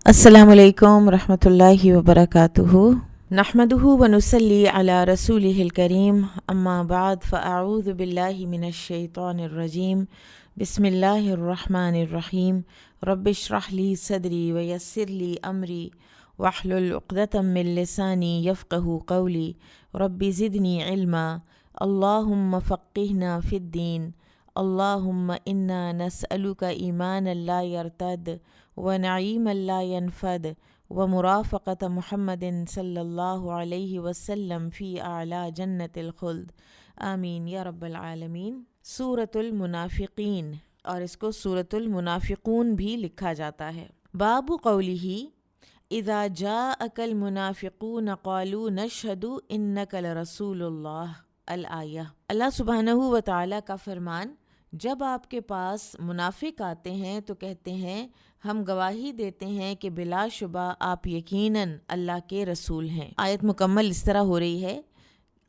السلام علیکم ورحمۃ اللہ وبرکاتہ۔ نحمدہ ونصلی علی رسولہ الکریم، اما بعد فاعوذ باللہ من الشیطان الرجیم، بسم اللہ الرحمن الرحیم۔ رب اشرح لی صدری ویسر لی امری واحلل عقدۃ من لسانی یفقہوا قولی، رب زدنی علما، اللہم فقہنا فی الدین، اللہم انا نسألک ایمانا لا یرتد ونعیما لا ینفد ومرافقۃ محمد صلی اللہ علیہ وسلم فی اعلی جنت الخلد، آمین یا رب العالمین۔ سورۃ المنافقین، اور اس کو سورۃ المنافقون بھی لکھا جاتا ہے۔ باب قولہ اذا جاءک المنافقون قالوا نشہد انک لرسول اللہ، الآیہ۔ اللہ سبحانہ و تعالیٰ کا فرمان، جب آپ کے پاس منافق آتے ہیں تو کہتے ہیں ہم گواہی دیتے ہیں کہ بلا شبہ آپ یقیناً اللہ کے رسول ہیں۔ آیت مکمل اس طرح ہو رہی ہے،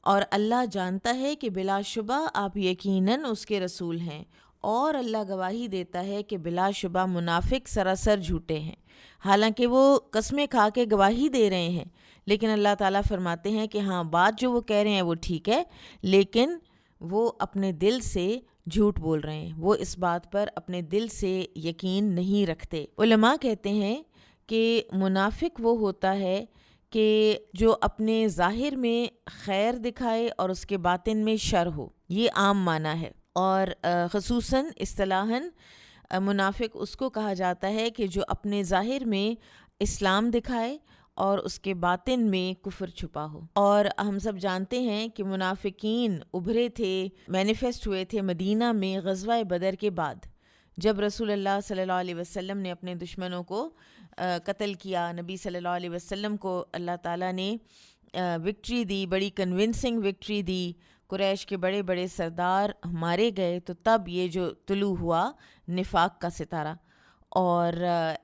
اور اللہ جانتا ہے کہ بلا شبہ آپ یقیناً اس کے رسول ہیں، اور اللہ گواہی دیتا ہے کہ بلا شبہ منافق سراسر جھوٹے ہیں۔ حالانکہ وہ قسمیں کھا کے گواہی دے رہے ہیں، لیکن اللہ تعالیٰ فرماتے ہیں کہ ہاں، بات جو وہ کہہ رہے ہیں وہ ٹھیک ہے، لیکن وہ اپنے دل سے جھوٹ بول رہے ہیں، وہ اس بات پر اپنے دل سے یقین نہیں رکھتے۔ علماء کہتے ہیں کہ منافق وہ ہوتا ہے کہ جو اپنے ظاہر میں خیر دکھائے اور اس کے باطن میں شر ہو، یہ عام معنی ہے، اور خصوصاً اصطلاحاً منافق اس کو کہا جاتا ہے کہ جو اپنے ظاہر میں اسلام دکھائے اور اس کے باطن میں کفر چھپا ہو۔ اور ہم سب جانتے ہیں کہ منافقین ابھرے تھے، مینیفیسٹ ہوئے تھے مدینہ میں غزوہ بدر کے بعد، جب رسول اللہ صلی اللہ علیہ وسلم نے اپنے دشمنوں کو قتل کیا۔ نبی صلی اللہ علیہ وسلم کو اللہ تعالیٰ نے وکٹری دی، بڑی کنونسنگ وکٹری دی، قریش کے بڑے بڑے سردار مارے گئے، تو تب یہ جو طلوع ہوا نفاق کا ستارہ۔ اور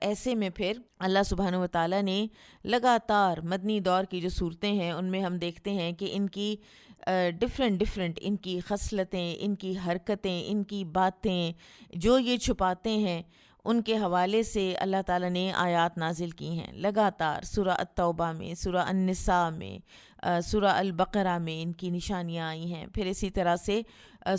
ایسے میں پھر اللہ سبحانہ و تعالیٰ نے لگاتار مدنی دور کی جو صورتیں ہیں ان میں ہم دیکھتے ہیں کہ ان کی ڈفرینٹ ان کی خصلتیں، ان کی حرکتیں، ان کی باتیں جو یہ چھپاتے ہیں، ان کے حوالے سے اللہ تعالیٰ نے آیات نازل کی ہیں لگاتار۔ سورہ التوبہ میں، سورہ النساء میں، سورہ البقرہ میں ان کی نشانیاں آئی ہیں، پھر اسی طرح سے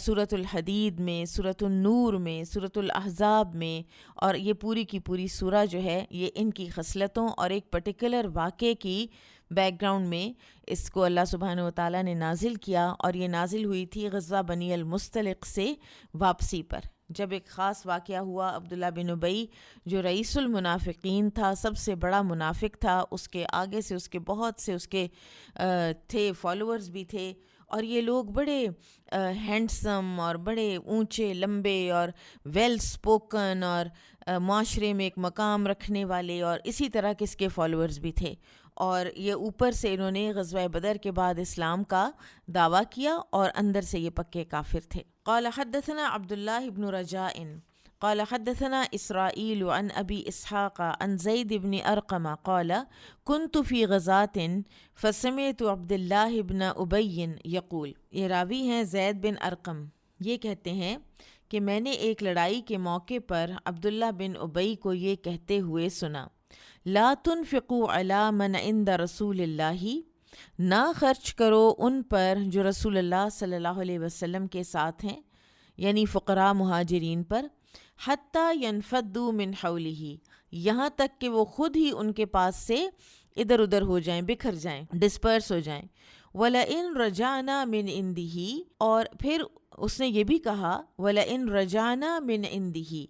سورۃ الحدید میں، سورۃ النور میں، سورۃ الاحزاب میں، اور یہ پوری کی پوری سورہ جو ہے یہ ان کی خصلتوں اور ایک پرٹیکولر واقعے کی بیک گراؤنڈ میں اس کو اللہ سبحانہ و تعالیٰ نے نازل کیا، اور یہ نازل ہوئی تھی غزوہ بنی المصطلق سے واپسی پر، جب ایک خاص واقعہ ہوا۔ عبداللہ بن ابی جو رئیس المنافقین تھا، سب سے بڑا منافق تھا، اس کے آگے سے اس کے بہت سے اس کے تھے فالوورز بھی تھے، اور یہ لوگ بڑے ہینڈسم اور بڑے اونچے لمبے اور ویل سپوکن اور معاشرے میں ایک مقام رکھنے والے، اور اسی طرح کس کے فالوورز بھی تھے، اور یہ اوپر سے انہوں نے غزوہ بدر کے بعد اسلام کا دعویٰ کیا، اور اندر سے یہ پکے کافر تھے۔ قال حدثنا عبداللہ بن رجاء قال حدثنا اسرائیل عن ابی اسحاق عن زید بن ارقم قال كنت في غزاة فسمعت عبداللہ بن ابی یقول، یہ راوی ہیں زید بن ارقم، یہ کہتے ہیں کہ میں نے ایک لڑائی کے موقع پر عبداللہ بن ابی کو یہ کہتے ہوئے سنا، لا تنفقوا علی من عند رسول اللہ، نہ خرچ کرو ان پر جو رسول اللہ صلی اللہ علیہ وسلم کے ساتھ ہیں، یعنی فقراء مہاجرین پر، حتی ینفدوا من حولہ، یہاں تک کہ وہ خود ہی ان کے پاس سے ادھر ادھر ہو جائیں، بکھر جائیں، ڈسپرس ہو جائیں۔ وَلَئِن رَجَعْنَا مِنْ عِنْدِهِ، اور پھر اس نے یہ بھی کہا وَلَئِن رَجَعْنَا مِنْ عِنْدِهِ،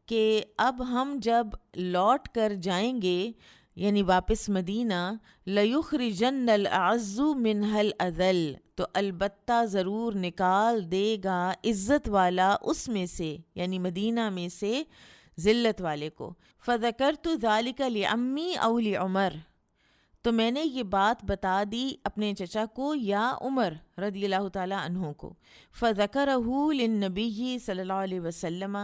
کہ اب ہم جب لوٹ کر جائیں گے یعنی واپس مدینہ، لَيُخْرِجَنَّ الْأَعَزُّ مِنْهَا الْأَذَلَّ، تو البتہ ضرور نکال دے گا عزت والا اس میں سے، یعنی مدینہ میں سے ذلت والے کو۔ فَذَكَرْتُ ذَلِكَ لِعَمِّي أَوْ لِعُمَرَ، تو میں نے یہ بات بتا دی اپنے چچا کو یا عمر رضی اللہ تعالیٰ عنہ کو۔ فَذَكَرَهُ لِلنَّبِيِّ صلی اللہ علیہ وسلم،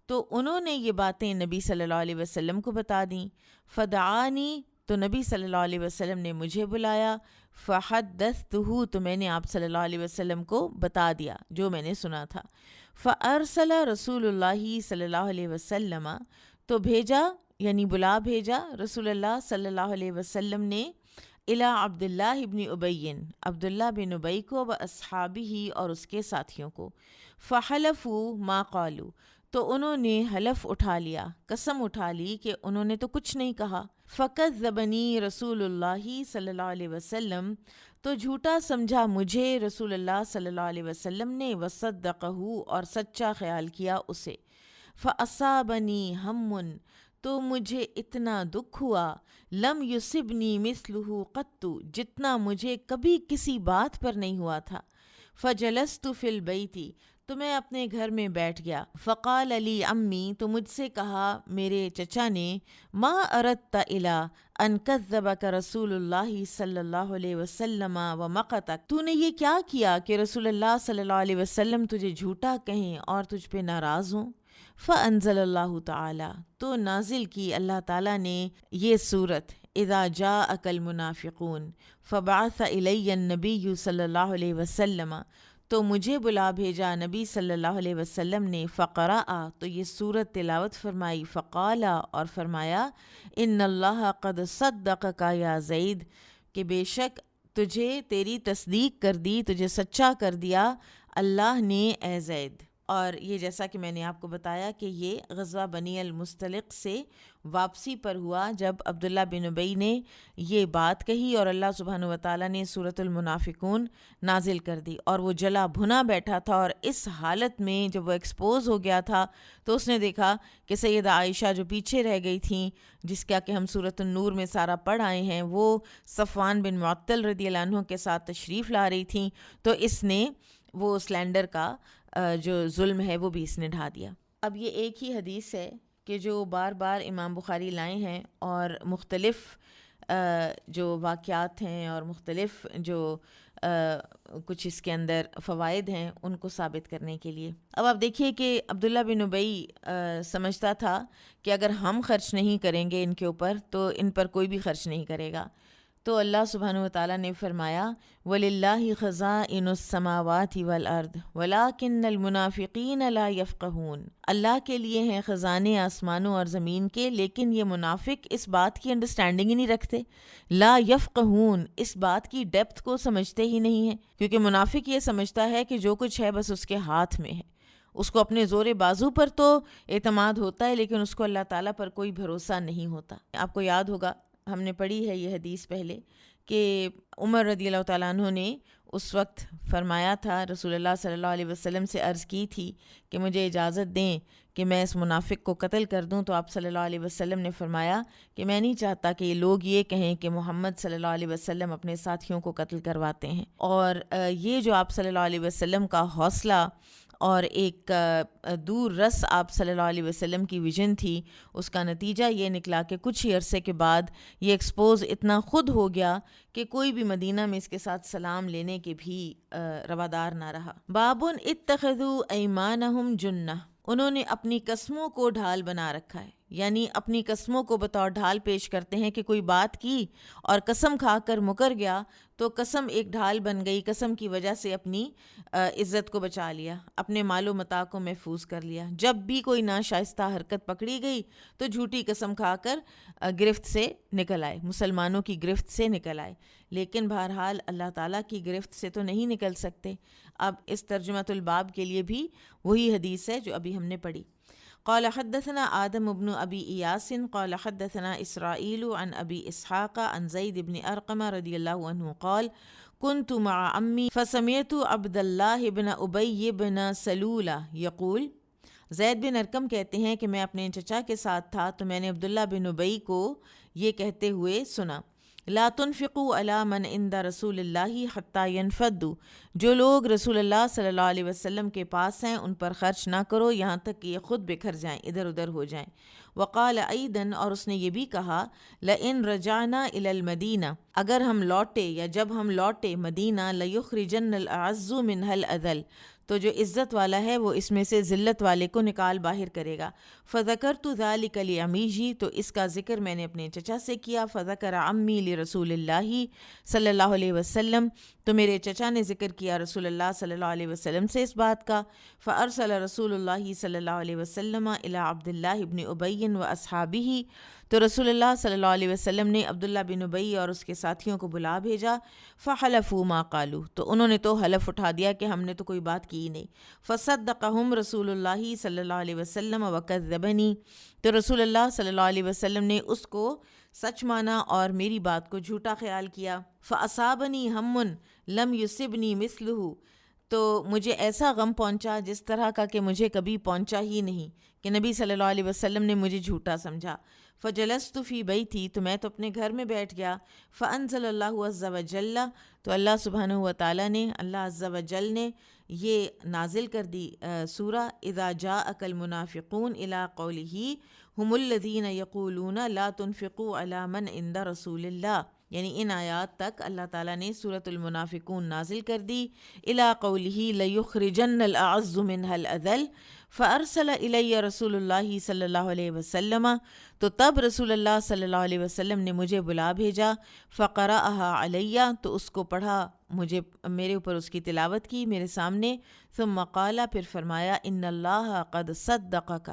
تو انہوں نے یہ باتیں نبی صلی اللہ علیہ وسلم کو بتا دیں۔ فدعانی، تو نبی صلی اللہ علیہ وسلم نے مجھے بلایا۔ فحدثتہ، تو میں نے آپ صلی اللہ علیہ وسلم کو بتا دیا جو میں نے سنا تھا۔ فارسل رسول اللہ صلی اللہ علیہ وسلم، تو بھیجا یعنی بلا بھیجا رسول اللہ صلی اللہ علیہ وسلم نے الی عبداللہ ابن ابی، عبداللہ بن ابی کو، و اصحابہ اور اس کے ساتھیوں کو، فحلفوا ما قالوا، تو انہوں نے حلف اٹھا لیا، قسم اٹھا لی کہ انہوں نے تو کچھ نہیں کہا، فکذبنی رسول اللہ صلی اللہ علیہ وسلم، تو جھوٹا سمجھا مجھے رسول اللہ صلی اللہ علیہ وسلم نے، وصدقہ اور سچا خیال کیا اسے، فاصابنی ہم، تو مجھے اتنا دکھ ہوا، لم یصبنی مثلہ قط، جتنا مجھے کبھی کسی بات پر نہیں ہوا تھا، فجلست فی البیت، تو میں اپنے گھر میں بیٹھ گیا، فقال لی امی، تو مجھ سے کہا میرے چچا نے، ما اردت الی ان کذبک رسول اللہ صلی اللہ علیہ وسلم ومقتک، تو نے یہ کیا کیا کہ رسول اللہ صلی اللہ علیہ وسلم تجھے جھوٹا کہیں اور تجھ پہ ناراض ہوں؟ فانزل اللہ تعالی، تو نازل کی اللہ تعالیٰ نے یہ صورت، اذا جاءک المنافقون فبعث الی النبی صلی اللہ علیہ وسلم، تو مجھے بلا بھیجا نبی صلی اللہ علیہ وسلم نے، فقرأ، تو یہ صورت تلاوت فرمائی، فقال، اور فرمایا، ان اللہ قد صدقک یا زید، کہ بے شک تجھے تیری تصدیق کر دی، تجھے سچا کر دیا اللہ نے اے زید۔ اور یہ جیسا کہ میں نے آپ کو بتایا کہ یہ غزوہ بنی المصطلق سے واپسی پر ہوا، جب عبداللہ بن ابی نے یہ بات کہی اور اللہ سبحانہ وتعالیٰ نے سورۃ المنافقون نازل کر دی، اور وہ جلا بھنا بیٹھا تھا، اور اس حالت میں جب وہ ایکسپوز ہو گیا تھا تو اس نے دیکھا کہ سیدہ عائشہ جو پیچھے رہ گئی تھیں، جس کا کہ ہم سورۃ النور میں سارا پڑھ آئے ہیں، وہ صفوان بن معطل رضی اللہ عنہ کے ساتھ تشریف لا رہی تھیں، تو اس نے وہ سلینڈر کا جو ظلم ہے وہ بھی اس نے ڈھا دیا۔ اب یہ ایک ہی حدیث ہے کہ جو بار بار امام بخاری لائے ہیں، اور مختلف جو واقعات ہیں اور مختلف جو کچھ اس کے اندر فوائد ہیں ان کو ثابت کرنے کے لیے۔ اب آپ دیکھیے کہ عبداللہ بن ابی سمجھتا تھا کہ اگر ہم خرچ نہیں کریں گے ان کے اوپر تو ان پر کوئی بھی خرچ نہیں کرے گا، تو اللہ سبحانہ وتعالیٰ نے فرمایا، وَلِلَّهِ خَزَائِنُ السَّمَاوَاتِ وَالْأَرْضِ وَلَٰكِنَّ الْمُنَافِقِينَ لَا يَفْقَهُونَ، اللہ کے لیے ہیں خزانے آسمانوں اور زمین کے، لیکن یہ منافق اس بات کی انڈرسٹینڈنگ ہی نہیں رکھتے، لا یفقہون، اس بات کی ڈیپتھ کو سمجھتے ہی نہیں ہیں، کیونکہ منافق یہ سمجھتا ہے کہ جو کچھ ہے بس اس کے ہاتھ میں ہے، اس کو اپنے زور بازو پر تو اعتماد ہوتا ہے، لیکن اس کو اللہ تعالیٰ پر کوئی بھروسہ نہیں ہوتا۔ آپ کو یاد ہوگا ہم نے پڑھی ہے یہ حدیث پہلے کہ عمر رضی اللہ تعالیٰ عنہ نے اس وقت فرمایا تھا، رسول اللہ صلی اللہ علیہ وسلم سے عرض کی تھی کہ مجھے اجازت دیں کہ میں اس منافق کو قتل کر دوں، تو آپ صلی اللہ علیہ وسلم نے فرمایا کہ میں نہیں چاہتا کہ یہ لوگ یہ کہیں کہ محمد صلی اللہ علیہ وسلم اپنے ساتھیوں کو قتل کرواتے ہیں۔ اور یہ جو آپ صلی اللہ علیہ وسلم کا حوصلہ اور ایک دور رس آپ صلی اللہ علیہ وسلم کی ویژن تھی، اس کا نتیجہ یہ نکلا کہ کچھ ہی عرصے کے بعد یہ ایکسپوز اتنا خود ہو گیا کہ کوئی بھی مدینہ میں اس کے ساتھ سلام لینے کے بھی روادار نہ رہا۔ بابن اتخذوا ایمانہم جنہ، انہوں نے اپنی قسموں کو ڈھال بنا رکھا ہے، یعنی اپنی قسموں کو بطور ڈھال پیش کرتے ہیں کہ کوئی بات کی اور قسم کھا کر مکر گیا تو قسم ایک ڈھال بن گئی، قسم کی وجہ سے اپنی عزت کو بچا لیا، اپنے مال و متاع کو محفوظ کر لیا۔ جب بھی کوئی ناشائستہ حرکت پکڑی گئی تو جھوٹی قسم کھا کر گرفت سے نکل آئے، مسلمانوں کی گرفت سے نکل آئے، لیکن بہرحال اللہ تعالیٰ کی گرفت سے تو نہیں نکل سکتے۔ اب اس ترجمۃ الباب کے لیے بھی وہی حدیث ہے جو ابھی ہم نے پڑھی۔ قال حدثنا آدم بن ابی ایاس قال حدثنا اسرائیل عن ابی اسحاق عن زید بن ارقم رضی اللہ عنہ قال كنت مع امی فسمعت عبد اللہ بن ابی بن سلول یقول، زید بن ارقم کہتے ہیں کہ میں اپنے چچا کے ساتھ تھا تو میں نے عبداللہ بن ابی کو یہ کہتے ہوئے سنا، لا تنفقوا علی من عند رسول اللہ حتی ینفضوا، جو لوگ رسول اللہ صلی اللہ علیہ وسلم کے پاس ہیں ان پر خرچ نہ کرو یہاں تک کہ یہ خود بکھر جائیں، ادھر ادھر ہو جائیں۔ وقال ایدن، اور اس نے یہ بھی کہا، لئن رجعنا الی المدینہ، اگر ہم لوٹے یا جب ہم لوٹے مدینہ، لیخرجن الاعز منها الاذل، تو جو عزت والا ہے وہ اس میں سے ذلت والے کو نکال باہر کرے گا۔ فذکرت ذلک لعمیجی، تو اس کا ذکر میں نے اپنے چچا سے کیا۔ فذکر عمی لرسول اللہ صلی اللہ علیہ وسلم، تو میرے چچا نے ذکر کیا رسول اللہ صلی اللہ علیہ وسلم سے اس بات کا۔ فارسل رسول اللہ صلی اللہ علیہ وسلم الی عبداللہ بن ابی و اصحابہ، تو رسول اللہ صلی اللہ علیہ وسلم نے عبداللہ بن ابی اور اس کے ساتھیوں کو بلا بھیجا۔ فحلفوا ما قالوا، تو انہوں نے تو حلف اٹھا دیا کہ ہم نے تو کوئی بات کی ہی نہیں۔ فصدقہم رسول اللہ صلی اللہ علیہ وسلم وکذبنی، تو رسول اللہ صلی اللہ علیہ وسلم نے اس کو سچ مانا اور میری بات کو جھوٹا خیال کیا۔ فاصابنی ہم لم یصبنی مثلہ، تو مجھے ایسا غم پہنچا جس طرح کا کہ مجھے کبھی پہنچا ہی نہیں، کہ نبی صلی اللہ علیہ وسلم نے مجھے جھوٹا سمجھا۔ فجلست فی بیتی، تو میں تو اپنے گھر میں بیٹھ گیا۔ فانزل اللہ عز وجل، تو اللہ سبحانہ و تعالیٰ نے، اللہ عز وجل نے یہ نازل کر دی سورہ اذا جاءک المنافقون الی قولہ ہم الذین یقولون لا تنفقوا علی من عند رسول اللہ، یعنی ان آیات تک اللہ تعالیٰ نے سورۃ المنافقون نازل کر دی۔ الی قولہ لیخرجن الاعز منها الاذل، فارسل الی رسول اللہ صلی اللہ علیہ وسلم، تو تب رسول اللہ صلی اللہ علیہ وسلم نے مجھے بلا بھیجا۔ فقرأہا علیہ، تو اس کو پڑھا، مجھے میرے اوپر اس کی تلاوت کی میرے سامنے۔ ثم قال، پھر فرمایا، ان اللہ قد صدقک،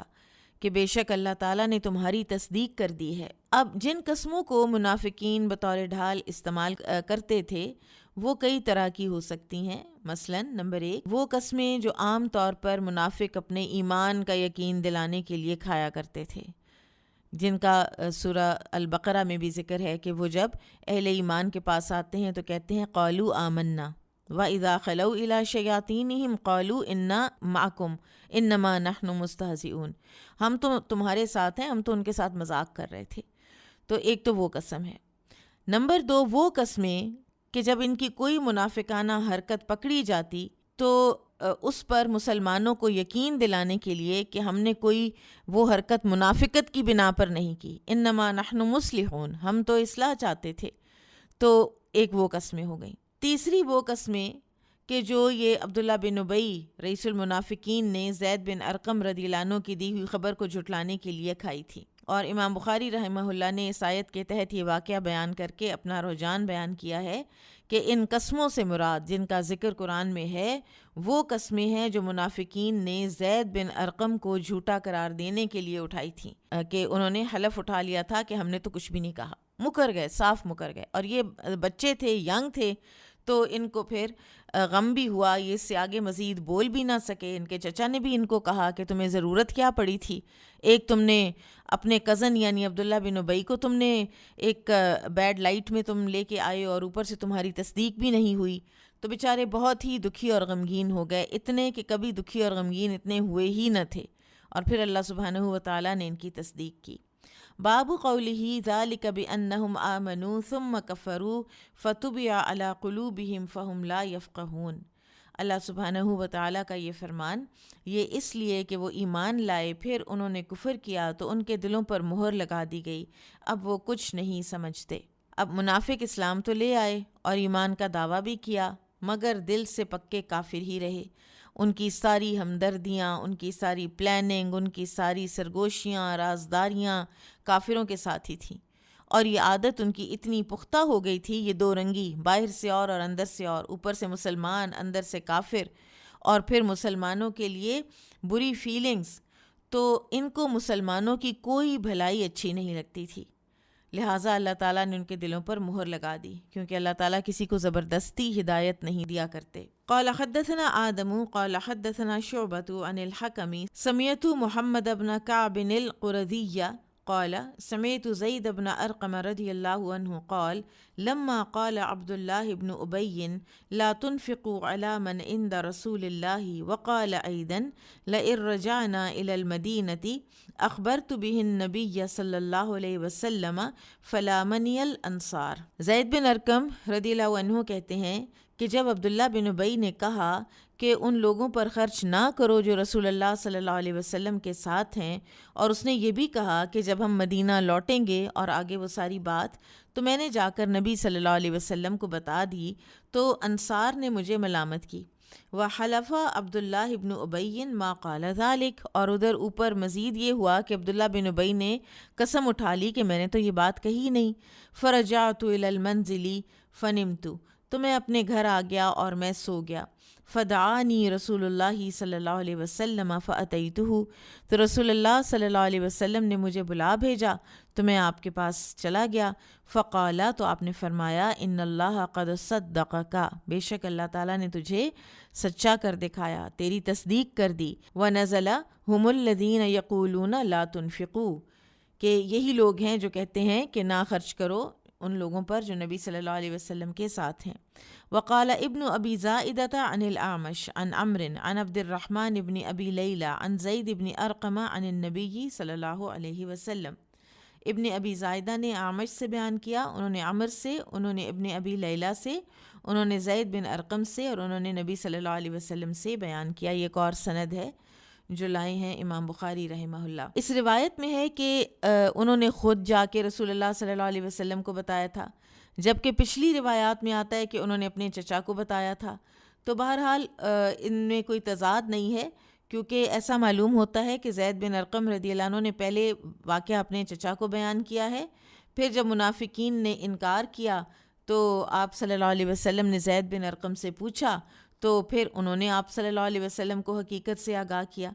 کہ بے شک اللہ تعالیٰ نے تمہاری تصدیق کر دی ہے۔ اب جن قسموں کو منافقین بطور ڈھال استعمال کرتے تھے وہ کئی طرح کی ہو سکتی ہیں۔ مثلا نمبر 1، وہ قسمیں جو عام طور پر منافق اپنے ایمان کا یقین دلانے کے لیے کھایا کرتے تھے، جن کا سورہ البقرہ میں بھی ذکر ہے کہ وہ جب اہل ایمان کے پاس آتے ہیں تو کہتے ہیں قالوا آمنا وَإِذَا خَلَوْا إِلَىٰ شَيَاطِينِهِمْ قَالُوا إِنَّا مَعَكُمْ إِنَّمَا نَحْنُ مُسْتَهْزِئُونَ، ہم تو تمہارے ساتھ ہیں، ہم تو ان کے ساتھ مذاق کر رہے تھے۔ تو ایک تو وہ قسم ہے۔ نمبر 2، وہ قسمیں کہ جب ان کی کوئی منافقانہ حرکت پکڑی جاتی تو اس پر مسلمانوں کو یقین دلانے کے لیے کہ ہم نے کوئی وہ حرکت منافقت کی بنا پر نہیں کی، انما نحن مصلحون، ہم تو اصلاح چاہتے تھے، تو ایک وہ قسمیں ہو گئیں۔ تیسری وہ قسمیں کہ جو یہ عبداللہ بن ابی رئیس المنافقین نے زید بن ارقم رضی اللہ عنہ کی دی ہوئی خبر کو جھٹلانے کے لیے کھائی تھی، اور امام بخاری رحمہ اللہ نے اس آیت کے تحت یہ واقعہ بیان کر کے اپنا رجحان بیان کیا ہے کہ ان قسموں سے مراد جن کا ذکر قرآن میں ہے وہ قسمیں ہیں جو منافقین نے زید بن ارقم کو جھوٹا قرار دینے کے لیے اٹھائی تھیں، کہ انہوں نے حلف اٹھا لیا تھا کہ ہم نے تو کچھ بھی نہیں کہا، مکر گئے، صاف مکر گئے، اور یہ بچے تھے، ینگ تھے، تو ان کو پھر غم بھی ہوا، یہ اس سے آگے مزید بول بھی نہ سکے۔ ان کے چچا نے بھی ان کو کہا کہ تمہیں ضرورت کیا پڑی تھی، ایک تم نے اپنے کزن یعنی عبداللہ بن ابی کو تم نے ایک بیڈ لائٹ میں تم لے کے آئے اور اوپر سے تمہاری تصدیق بھی نہیں ہوئی، تو بیچارے بہت ہی دکھی اور غمگین ہو گئے، اتنے کہ کبھی دکھی اور غمگین اتنے ہوئے ہی نہ تھے، اور پھر اللہ سبحانہ و تعالیٰ نے ان کی تصدیق کی۔ باب قولہ ذالک بانہم آمنوا ثم کفروا فتبع علی قلوبہم فہم لا یفقہون، اللہ سبحانہ و تعالیٰ کا یہ فرمان، یہ اس لیے کہ وہ ایمان لائے پھر انہوں نے کفر کیا تو ان کے دلوں پر مہر لگا دی گئی، اب وہ کچھ نہیں سمجھتے۔ اب منافق اسلام تو لے آئے اور ایمان کا دعویٰ بھی کیا، مگر دل سے پکے کافر ہی رہے، ان کی ساری ہمدردیاں، ان کی ساری پلاننگ، ان کی ساری سرگوشیاں، رازداریاں کافروں کے ساتھ ہی تھیں، اور یہ عادت ان کی اتنی پختہ ہو گئی تھی، یہ دو رنگی، باہر سے اور اندر سے اور، اوپر سے مسلمان اندر سے کافر، اور پھر مسلمانوں کے لیے بری فیلنگز، تو ان کو مسلمانوں کی کوئی بھلائی اچھی نہیں لگتی تھی، لہٰذا اللہ تعالیٰ نے ان کے دلوں پر مہر لگا دی، کیونکہ اللہ تعالیٰ کسی کو زبردستی ہدایت نہیں دیا کرتے۔ قال حدثنا آدم قال حدثنا شعبۃ عن الحکم سمعت محمد بن کعب القرظی قال سمعت زید بن ارقم رضی اللہ عنہ قال لما قال عبد الله بن ابی لا تنفقوا على من عند رسول الله وقال ایضا لئن رجعنا الى المدینة اخبرت به النبی صلی اللہ علیہ وسلم فلامنی الانصار۔ زید بن ارقم رضی اللہ عنہ کہتے ہیں کہ جب عبداللہ بن ابی نے کہا کہ ان لوگوں پر خرچ نہ کرو جو رسول اللہ صلی اللہ علیہ وسلم کے ساتھ ہیں، اور اس نے یہ بھی کہا کہ جب ہم مدینہ لوٹیں گے، اور آگے وہ ساری بات تو میں نے جا کر نبی صلی اللہ علیہ وسلم کو بتا دی، تو انصار نے مجھے ملامت کی، وحلف عبداللہ ابن ابی ما قال ذلک، اور ادھر اوپر مزید یہ ہوا کہ عبداللہ بن ابی نے قسم اٹھا لی کہ میں نے تو یہ بات کہی نہیں۔ فرجعت الی المنزل فنمت، تو میں اپنے گھر آ گیا اور میں سو گیا۔ فدعانی رسول اللہ صلی اللہ علیہ وسلم فاتیتہ، تو رسول اللہ صلی اللہ علیہ وسلم نے مجھے بلا بھیجا تو میں آپ کے پاس چلا گیا۔ فقال، تو آپ نے فرمایا، ان اللہ قد صدقک، بے شک اللہ تعالیٰ نے تجھے سچا کر دکھایا، تیری تصدیق کر دی۔ ونزل هم الذین یقولون لا تنفقوا، کہ یہی لوگ ہیں جو کہتے ہیں کہ نہ خرچ کرو ان لوگوں پر جو نبی صلی اللہ علیہ وسلم کے ساتھ ہیں۔ وقال ابن ابی زائدۃ عن الاعمش عن عمرو عن عبد الرحمن ابن ابی لیلى عن زید ابن ارقم عن النبی صلی اللہ علیہ وسلم۔ ابن ابی زائدہ نے اعمش سے بیان کیا، انہوں نے عمر سے، انہوں نے ابن ابی لیلہ سے، انہوں نے زید بن ارقم سے، اور انہوں نے نبی صلی اللہ علیہ وسلم سے بیان کیا۔ یہ ایک اور سند ہے جو لائے ہیں امام بخاری رحمہ اللہ۔ اس روایت میں ہے کہ انہوں نے خود جا کے رسول اللہ صلی اللہ علیہ وسلم کو بتایا تھا، جبکہ پچھلی روایات میں آتا ہے کہ انہوں نے اپنے چچا کو بتایا تھا۔ تو بہرحال ان میں کوئی تضاد نہیں ہے، کیونکہ ایسا معلوم ہوتا ہے کہ زید بن ارقم رضی اللہ عنہ نے پہلے واقعہ اپنے چچا کو بیان کیا ہے، پھر جب منافقین نے انکار کیا تو آپ صلی اللہ علیہ وسلم نے زید بن ارقم سے پوچھا، تو پھر انہوں نے آپ صلی اللہ علیہ وسلم کو حقیقت سے آگاہ کیا۔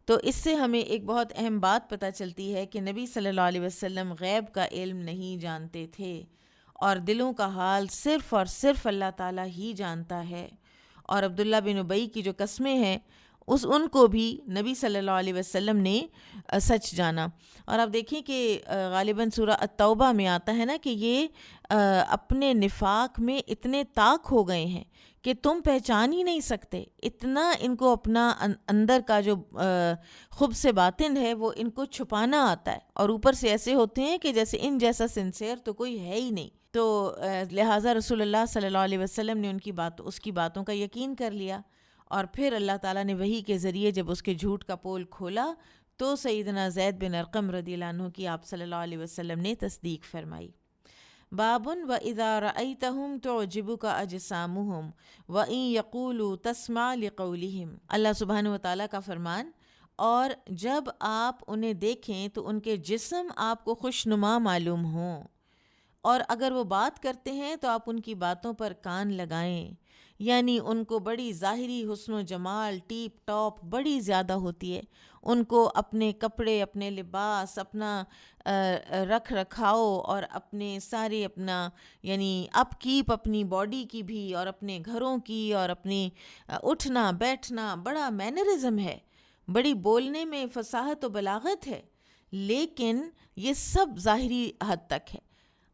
تو اس سے ہمیں ایک بہت اہم بات پتہ چلتی ہے کہ نبی صلی اللہ علیہ وسلم غیب کا علم نہیں جانتے تھے، اور دلوں کا حال صرف اور صرف اللہ تعالیٰ ہی جانتا ہے۔ اور عبداللہ بن ابی کی جو قسمیں ہیں ان کو بھی نبی صلی اللہ علیہ وسلم نے سچ جانا۔ اور آپ دیکھیں کہ غالباً سورہ التوبہ میں آتا ہے نا کہ یہ اپنے نفاق میں اتنے طاق ہو گئے ہیں کہ تم پہچان ہی نہیں سکتے، اتنا ان کو اپنا اندر کا جو خبث سے باطن ہے وہ ان کو چھپانا آتا ہے، اور اوپر سے ایسے ہوتے ہیں کہ جیسے ان جیسا سنسیئر تو کوئی ہے ہی نہیں۔ تو لہٰذا رسول اللہ صلی اللہ علیہ وسلم نے اس کی باتوں کا یقین کر لیا، اور پھر اللہ تعالیٰ نے وحی کے ذریعے جب اس کے جھوٹ کا پول کھولا تو سیدنا زید بن ارقم رضی اللہ عنہ کی آپ صلی اللہ علیہ وسلم نے تصدیق فرمائی۔ باب وَإِذَا رَأَيْتَهُمْ تُعْجِبُكَ أَجْسَامُهُمْ وَإِن يَقُولُوا تَسْمَعْ لِقَوْلِهِمْ، اللہ سبحانہ وتعالیٰ کا فرمان، اور جب آپ انہیں دیکھیں تو ان کے جسم آپ کو خوشنما معلوم ہوں، اور اگر وہ بات کرتے ہیں تو آپ ان کی باتوں پر کان لگائیں، یعنی ان کو بڑی ظاہری حسن و جمال ٹیپ ٹاپ بڑی زیادہ ہوتی ہے، ان کو اپنے کپڑے، اپنے لباس، اپنا رکھ رکھاؤ اور اپنے سارے اپنا یعنی اپ کیپ اپنی باڈی کی بھی اور اپنے گھروں کی اور اپنی اٹھنا بیٹھنا بڑا مینرزم ہے، بڑی بولنے میں فصاحت و بلاغت ہے، لیکن یہ سب ظاہری حد تک ہے،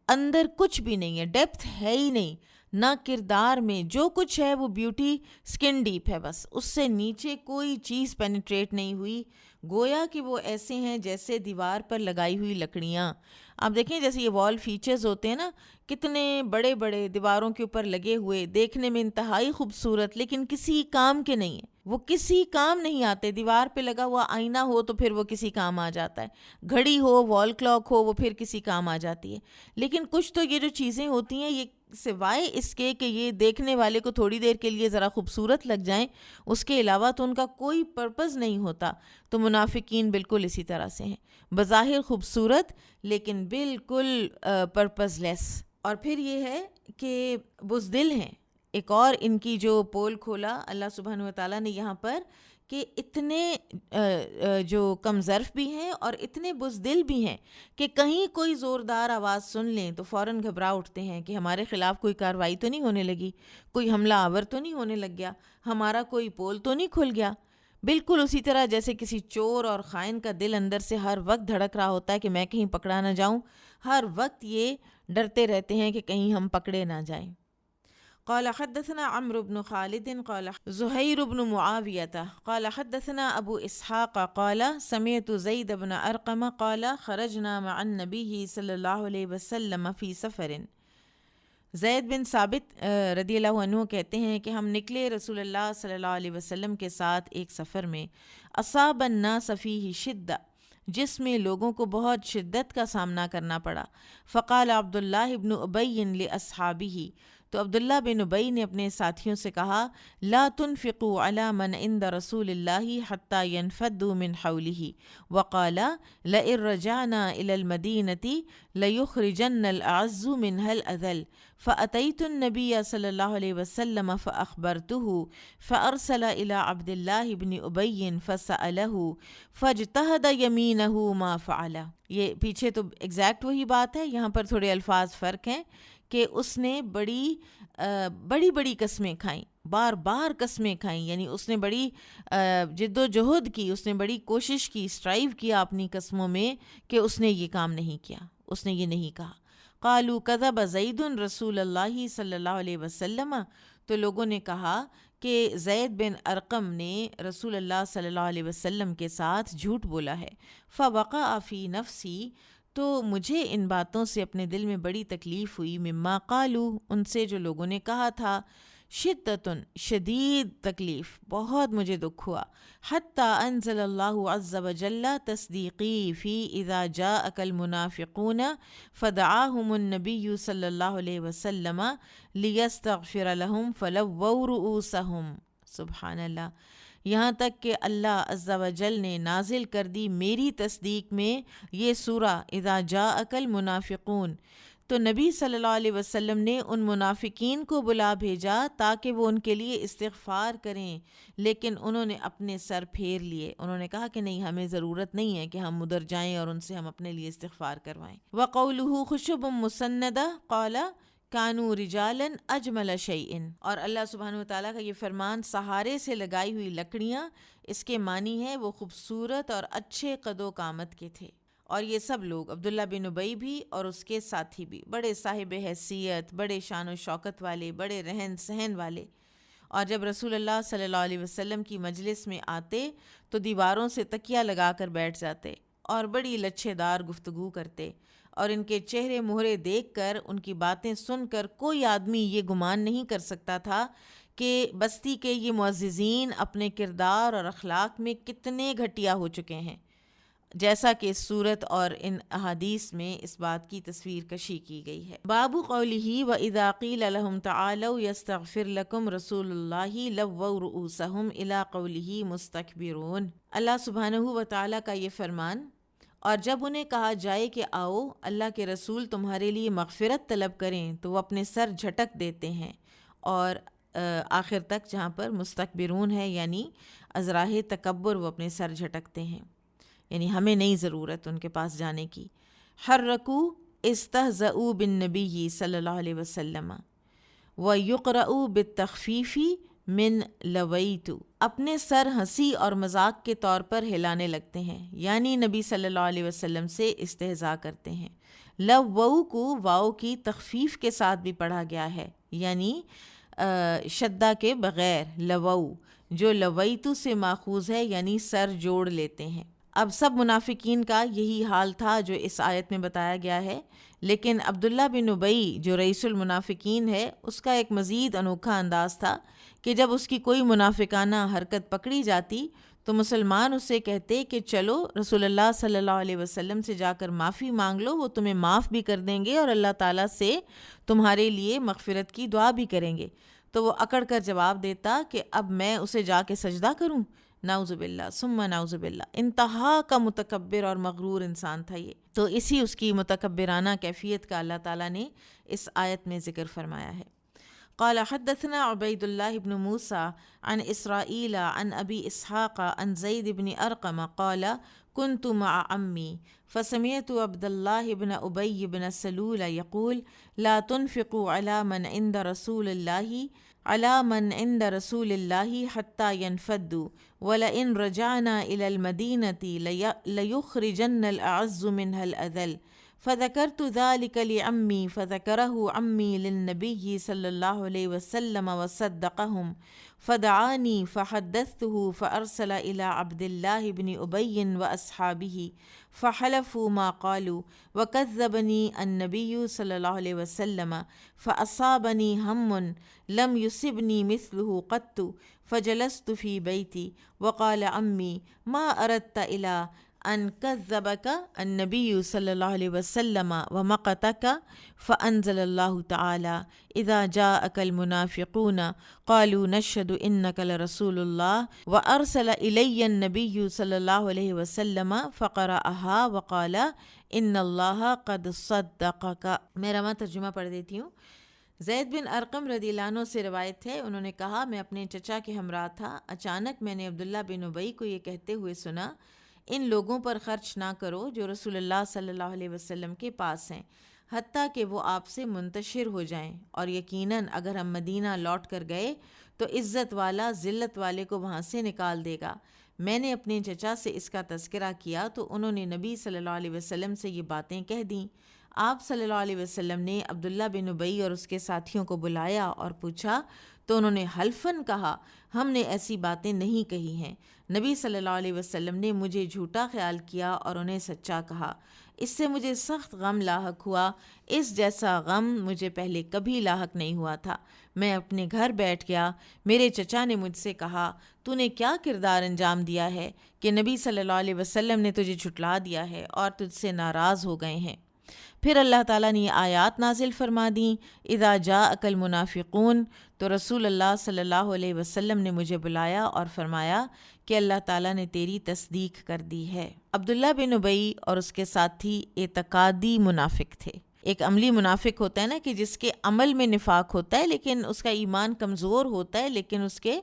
اندر کچھ بھی نہیں ہے، ڈیپتھ ہے ہی نہیں، نہ کردار میں جو کچھ ہے وہ بیوٹی سکن ڈیپ ہے، بس اس سے نیچے کوئی چیز پینیٹریٹ نہیں ہوئی، گویا کہ وہ ایسے ہیں جیسے دیوار پر لگائی ہوئی لکڑیاں۔ آپ دیکھیں جیسے یہ وال فیچرز ہوتے ہیں نا، کتنے بڑے بڑے دیواروں کے اوپر لگے ہوئے، دیکھنے میں انتہائی خوبصورت، لیکن کسی کام کے نہیں ہیں، وہ کسی کام نہیں آتے۔ دیوار پہ لگا ہوا آئینہ ہو تو پھر وہ کسی کام آ جاتا ہے، گھڑی ہو، وال کلاک ہو، وہ پھر کسی کام آ جاتی ہے، لیکن کچھ تو یہ جو چیزیں ہوتی ہیں یہ سوائے اس کے کہ یہ دیکھنے والے کو تھوڑی دیر کے لیے ذرا خوبصورت لگ جائیں، اس کے علاوہ تو ان کا کوئی پرپز نہیں ہوتا۔ تو منافقین بالکل اسی طرح سے ہیں، بظاہر خوبصورت لیکن بالکل پرپز لیس۔ اور پھر یہ ہے کہ بزدل ہیں، ایک اور ان کی جو پول کھولا اللہ سبحانہ وتعالیٰ نے یہاں پر کہ اتنے جو کم ظرف بھی ہیں اور اتنے بزدل بھی ہیں کہ کہیں کوئی زوردار آواز سن لیں تو فوراً گھبرا اٹھتے ہیں کہ ہمارے خلاف کوئی کارروائی تو نہیں ہونے لگی، کوئی حملہ آور تو نہیں ہونے لگ گیا، ہمارا کوئی پول تو نہیں کھل گیا۔ بالکل اسی طرح جیسے کسی چور اور خائن کا دل اندر سے ہر وقت دھڑک رہا ہوتا ہے کہ میں کہیں پکڑا نہ جاؤں، ہر وقت یہ ڈرتے رہتے ہیں کہ کہیں ہم پکڑے نہ جائیں۔ قال حدثنا عمرو بن خالد قال زهير بن معاوية قال حدثنا أبو إسحاق قال سمعت زيد بن أرقم قال خرجنا مع النبي صلی اللہ علیہ وسلم في سفر۔ زید بن ثابت رضی اللہ عنہ کہتے ہیں کہ ہم نکلے رسول اللہ صلی اللہ علیہ وسلم کے ساتھ ایک سفر میں، اصاب الناس فیہ شدہ، جس میں لوگوں کو بہت شدت کا سامنا کرنا پڑا۔ فقال عبداللہ ابن ابی لاصحابہ، تو عبداللہ بن ابی نے اپنے ساتھیوں سے کہا لا تنفقوا علی من عند رسول اللہ حتی ینفدوا من حولہ وقال لئن رجعنا الی المدینۃ لیخرجن الاعز منها الاذل فأتیت النبی صلی اللہ علیہ وسلم فأخبرته فأرسل الی عبد اللہ بن ابی فسألہ فاجتہد یمینہ ما فعل۔ یہ پیچھے تو ایگزیکٹ وہی بات ہے، یہاں پر تھوڑے الفاظ فرق ہیں کہ اس نے بڑی قسمیں کھائیں، بار بار قسمیں کھائیں، یعنی اس نے بڑی جد و جہد کی، اس نے بڑی کوشش کی، اسٹرائیو کیا اپنی قسموں میں کہ اس نے یہ کام نہیں کیا، اس نے یہ نہیں کہا۔ قالوا کذب زید رسول اللہ صلی اللہ علیہ وسلم، تو لوگوں نے کہا کہ زید بن ارقم نے رسول اللہ صلی اللہ علیہ وسلم کے ساتھ جھوٹ بولا ہے۔ فوقع فی نفسی، تو مجھے ان باتوں سے اپنے دل میں بڑی تکلیف ہوئی، مما قالو، ان سے جو لوگوں نے کہا تھا، شدتن، شدید تکلیف، بہت مجھے دکھ ہوا، حتی انزل اللہ عز وجل تصدیقی فی اذا جاءک المنافقون فدعاہم النبی صلی اللہ علیہ وسلم لیستغفر لہم فلووا رؤوسہم۔ سبحان اللہ، یہاں تک کہ اللہ عز و جل نے نازل کر دی میری تصدیق میں یہ سورہ اذا جاءک المنافقون، تو نبی صلی اللہ علیہ وسلم نے ان منافقین کو بلا بھیجا تاکہ وہ ان کے لیے استغفار کریں، لیکن انہوں نے اپنے سر پھیر لیے، انہوں نے کہا کہ نہیں، ہمیں ضرورت نہیں ہے کہ ہم ادھر جائیں اور ان سے ہم اپنے لیے استغفار کروائیں۔ وَقَوْلُهُ خُشُبٌ مُسَنَّدَةٌ قَالَ کانو رجالن اجمل شیئن، اور اللہ سبحانہ وتعالیٰ کا یہ فرمان سہارے سے لگائی ہوئی لکڑیاں، اس کے معنی ہے وہ خوبصورت اور اچھے قد و قامت کے تھے۔ اور یہ سب لوگ، عبداللہ بن ابی بھی اور اس کے ساتھی بھی، بڑے صاحب حیثیت، بڑے شان و شوکت والے، بڑے رہن سہن والے، اور جب رسول اللہ صلی اللہ علیہ وسلم کی مجلس میں آتے تو دیواروں سے تکیہ لگا کر بیٹھ جاتے اور بڑی لچھے دار گفتگو کرتے، اور ان کے چہرے مہرے دیکھ کر، ان کی باتیں سن کر کوئی آدمی یہ گمان نہیں کر سکتا تھا کہ بستی کے یہ معززین اپنے کردار اور اخلاق میں کتنے گھٹیا ہو چکے ہیں، جیسا کہ اس صورت اور ان احادیث میں اس بات کی تصویر کشی کی گئی ہے۔ باب قولہ وَإِذَا قِيلَ لَهُمْ تَعَالَوْا يَسْتَغْفِرْ لَكُمْ رَسُولُ اللَّهِ لَوَّوْا رُؤُوسَهُمْ إِلَىٰ قَوْلِهِ مُسْتَكْبِرُونَ۔ اللہ سبحانہ وتعالیٰ کا یہ فرمان، اور جب انہیں کہا جائے کہ آؤ اللہ کے رسول تمہارے لیے مغفرت طلب کریں تو وہ اپنے سر جھٹک دیتے ہیں، اور آخر تک جہاں پر مستکبرون ہے یعنی ازراہ تکبر، وہ اپنے سر جھٹکتے ہیں، یعنی ہمیں نہیں ضرورت ان کے پاس جانے کی۔ حرکوا استہزؤوا بالنبی صلی اللہ علیہ وسلم ویقرؤوا بالتخفیف من لویت، اپنے سر ہنسی اور مذاق کے طور پر ہلانے لگتے ہیں، یعنی نبی صلی اللہ علیہ وسلم سے استہزاء کرتے ہیں۔ لوو کو واو کی تخفیف کے ساتھ بھی پڑھا گیا ہے، یعنی شدہ کے بغیر، لوو جو لویتو سے ماخوذ ہے، یعنی سر جوڑ لیتے ہیں۔ اب سب منافقین کا یہی حال تھا جو اس آیت میں بتایا گیا ہے، لیکن عبداللہ بن ابی جو رئیس المنافقین ہے، اس کا ایک مزید انوکھا انداز تھا کہ جب اس کی کوئی منافقانہ حرکت پکڑی جاتی تو مسلمان اسے کہتے کہ چلو رسول اللہ صلی اللہ علیہ وسلم سے جا کر معافی مانگ لو، وہ تمہیں معاف بھی کر دیں گے اور اللہ تعالیٰ سے تمہارے لیے مغفرت کی دعا بھی کریں گے۔ تو وہ اکڑ کر جواب دیتا کہ اب میں اسے جا کے سجدہ کروں، نعوذ باللہ ثم نعوذ باللہ۔ انتہا کا متکبر اور مغرور انسان تھا یہ، تو اسی اس کی متکبرانہ کیفیت کا اللہ تعالیٰ نے اس آیت میں ذکر فرمایا ہے۔ قال حدثنا عبید اللہ بن موسیٰ عن اسرائیل عن ابی اسحاق عن زید بن ارقم قال كنت مع عمی فسمعت عبد اللہ بن ابی بن سلول يقول لا تنفقوا على من عند رسول الله حتى ينفدوا ولئن رجعنا إلى المدينة ليخرجن الأعز منها الأذل فذكرت ذلك لعمي فذكره عمي للنبي صلى الله عليه وسلم وصدقهم فدعاني فحدثته فأرسل إلى عبد الله بن أبي وأصحابه فحلفوا ما قالوا وكذبني النبي صلى الله عليه وسلم فأصابني هم لم يصبني مثله قط فجلست في بيتي وقال عمي ما أردت إلى ان کذبک النبی صلی اللہ علیہ وسلم ومقتک فانزل اللہ تعالی اذا جاءک المنافقون قالوا نشهد انک لرسول اللہ وارسل الی النبی صلی اللہ علیہ وسلم فقرأها وقال ان اللہ قد صدقک۔ میں رواں ترجمہ پڑھ دیتی ہوں۔ زید بن ارقم رضی اللہ عنہ سے روایت ہے، انہوں نے کہا میں اپنے چچا کے ہمراہ تھا، اچانک میں نے عبداللہ بن ابی کو یہ کہتے ہوئے سنا، ان لوگوں پر خرچ نہ کرو جو رسول اللہ صلی اللہ علیہ وسلم کے پاس ہیں، حتیٰ کہ وہ آپ سے منتشر ہو جائیں، اور یقیناً اگر ہم مدینہ لوٹ کر گئے تو عزت والا ذلت والے کو وہاں سے نکال دے گا۔ میں نے اپنے چچا سے اس کا تذکرہ کیا تو انہوں نے نبی صلی اللہ علیہ وسلم سے یہ باتیں کہہ دیں۔ آپ صلی اللہ علیہ وسلم نے عبداللہ بن ابی اور اس کے ساتھیوں کو بلایا اور پوچھا تو انہوں نے حلفاً کہا ہم نے ایسی باتیں نہیں کہی ہیں۔ نبی صلی اللہ علیہ وسلم نے مجھے جھوٹا خیال کیا اور انہیں سچا کہا، اس سے مجھے سخت غم لاحق ہوا، اس جیسا غم مجھے پہلے کبھی لاحق نہیں ہوا تھا۔ میں اپنے گھر بیٹھ گیا، میرے چچا نے مجھ سے کہا تو نے کیا کردار انجام دیا ہے کہ نبی صلی اللہ علیہ وسلم نے تجھے جھٹلا دیا ہے اور تجھ سے ناراض ہو گئے ہیں۔ پھر اللہ تعالیٰ نے یہ آیات نازل فرما دیں، اذا جاءک المنافقون، تو رسول اللہ صلی اللہ علیہ وسلم نے مجھے بلایا اور فرمایا کہ اللہ تعالیٰ نے تیری تصدیق کر دی ہے۔ عبداللہ بن ابی اور اس کے ساتھی اعتقادی منافق تھے۔ ایک عملی منافق ہوتا ہے نا کہ جس کے عمل میں نفاق ہوتا ہے لیکن اس کا ایمان کمزور ہوتا ہے، لیکن اس کے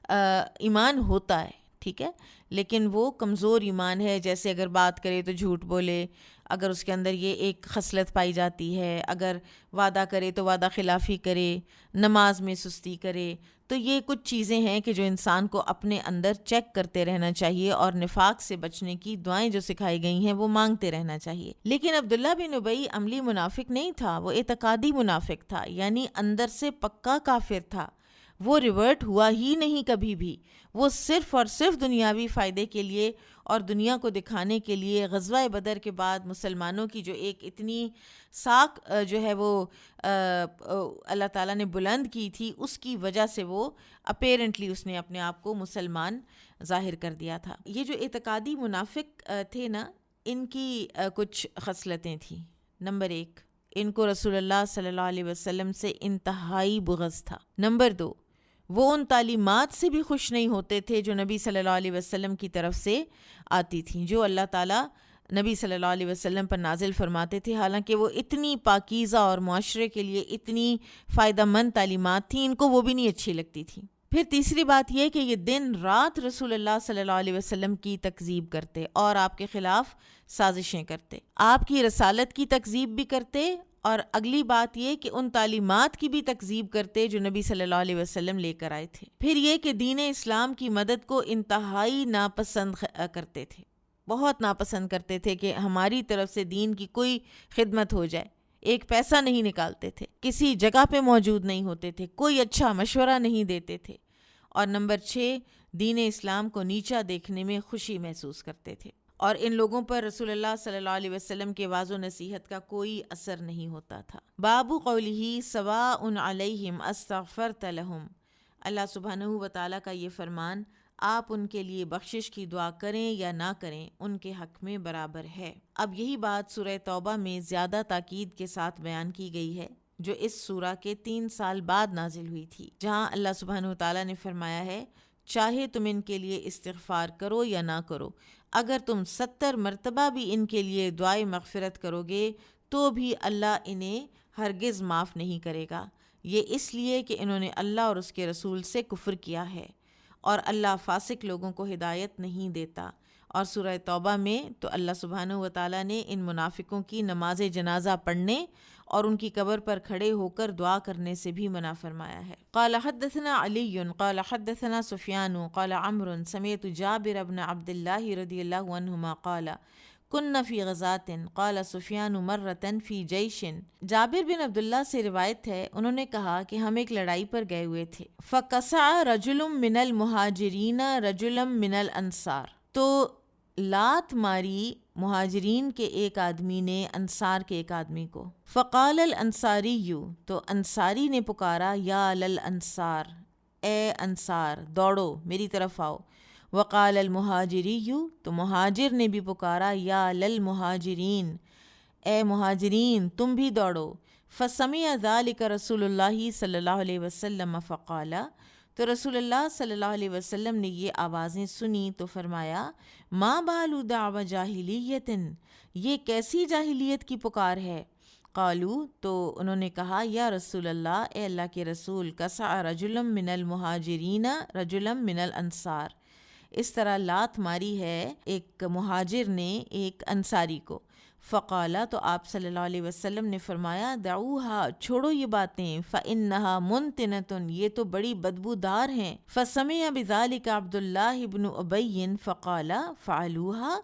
ایمان ہوتا ہے، ٹھیک ہے، لیکن وہ کمزور ایمان ہے، جیسے اگر بات کرے تو جھوٹ بولے، اگر اس کے اندر یہ ایک خصلت پائی جاتی ہے، اگر وعدہ کرے تو وعدہ خلافی کرے، نماز میں سستی کرے، تو یہ کچھ چیزیں ہیں کہ جو انسان کو اپنے اندر چیک کرتے رہنا چاہیے، اور نفاق سے بچنے کی دعائیں جو سکھائی گئی ہیں وہ مانگتے رہنا چاہیے۔ لیکن عبداللہ بن ابی عملی منافق نہیں تھا، وہ اعتقادی منافق تھا، یعنی اندر سے پکا کافر تھا۔ وہ ریورٹ ہوا ہی نہیں کبھی بھی، وہ صرف اور صرف دنیاوی فائدے کے لیے اور دنیا کو دکھانے کے لیے غزوہ بدر کے بعد مسلمانوں کی جو ایک اتنی ساکھ جو ہے وہ اللہ تعالیٰ نے بلند کی تھی، اس کی وجہ سے وہ اپیرنٹلی اس نے اپنے آپ کو مسلمان ظاہر کر دیا تھا۔ یہ جو اعتقادی منافق تھے نا، ان کی کچھ خصلتیں تھیں۔ نمبر 1، ان کو رسول اللہ صلی اللہ علیہ وسلم سے انتہائی بغض تھا۔ نمبر 2، وہ ان تعلیمات سے بھی خوش نہیں ہوتے تھے جو نبی صلی اللہ علیہ وسلم کی طرف سے آتی تھیں، جو اللہ تعالیٰ نبی صلی اللہ علیہ وسلم پر نازل فرماتے تھے، حالانکہ وہ اتنی پاکیزہ اور معاشرے کے لیے اتنی فائدہ مند تعلیمات تھیں، ان کو وہ بھی نہیں اچھی لگتی تھیں۔ پھر تیسری بات یہ کہ یہ دن رات رسول اللہ صلی اللہ علیہ وسلم کی تکذیب کرتے اور آپ کے خلاف سازشیں کرتے، آپ کی رسالت کی تکذیب بھی کرتے، اور اگلی بات یہ کہ ان تعلیمات کی بھی تکذیب کرتے جو نبی صلی اللہ علیہ وسلم لے کر آئے تھے۔ پھر یہ کہ دین اسلام کی مدد کو انتہائی ناپسند کرتے تھے، بہت ناپسند کرتے تھے کہ ہماری طرف سے دین کی کوئی خدمت ہو جائے۔ ایک پیسہ نہیں نکالتے تھے، کسی جگہ پہ موجود نہیں ہوتے تھے، کوئی اچھا مشورہ نہیں دیتے تھے، اور نمبر 6، دین اسلام کو نیچا دیکھنے میں خوشی محسوس کرتے تھے، اور ان لوگوں پر رسول اللہ صلی اللہ علیہ وسلم کے واعظ و نصیحت کا کوئی اثر نہیں ہوتا تھا۔ باب قولہ سواء علیہم استغفرت لہم، اللہ سبحانہ و تعالیٰ کا یہ فرمان، آپ ان کے لیے بخشش کی دعا کریں یا نہ کریں، ان کے حق میں برابر ہے۔ اب یہی بات سورہ توبہ میں زیادہ تاکید کے ساتھ بیان کی گئی ہے، جو اس سورہ کے 3 سال بعد نازل ہوئی تھی، جہاں اللہ سبحانہ و تعالیٰ نے فرمایا ہے چاہے تم ان کے لیے استغفار کرو یا نہ کرو، اگر تم 70 مرتبہ بھی ان کے لیے دعائے مغفرت کرو گے تو بھی اللہ انہیں ہرگز معاف نہیں کرے گا، یہ اس لیے کہ انہوں نے اللہ اور اس کے رسول سے کفر کیا ہے، اور اللہ فاسق لوگوں کو ہدایت نہیں دیتا۔ اور سورہ توبہ میں تو اللہ سبحانہ و تعالیٰ نے ان منافقوں کی نماز جنازہ پڑھنے اور ان کی قبر پر کھڑے ہو کر دعا کرنے سے بھی منع فرمایا ہے۔ قال حدثنا علی قال حدثنا سفیان قال عمرو سمعت جابر بن عبد اللہ رضی اللہ عنہما قال كنا فی غزات قال سفیان مرۃ فی جیش، جابر بن عبداللہ سے روایت ہے، انہوں نے کہا کہ ہم ایک لڑائی پر گئے ہوئے تھے، فقصع رجل من المہاجرین رجلا من الانصار، تو لات ماری مہاجرین کے ایک آدمی نے انصار کے ایک آدمی کو، فقال الانصاری، تو انصاری نے پکارا یا للانصار، اے انصار دوڑو میری طرف آؤ، وقال المہاجری، تو مہاجر نے بھی پکارا، یا للمہاجرین، اے مہاجرین تم بھی دوڑو۔ فسمع ذلک رسول اللہ صلی اللہ علیہ وسلم فقال، تو رسول اللہ صلی اللہ علیہ وسلم نے یہ آوازیں سنی تو فرمایا، ما بال دعوی جاہلیت، یہ کیسی جاہلیت کی پکار ہے؟ قالو، تو انہوں نے کہا، یا رسول اللہ، اے اللہ کے رسول، کسع رجل من المہاجرین رجلا من الانصار، اس طرح لات ماری ہے ایک مہاجر نے ایک انصاری کو۔ فقالا، تو آپ صلی اللہ علیہ وسلم نے فرمایا، دعوہا، چھوڑو یہ باتیں، فإنہا منتنۃ، یہ تو بڑی بدبودار ہیں۔ فسمع بذلک عبداللہ بن ابی فقالا فعلوہا،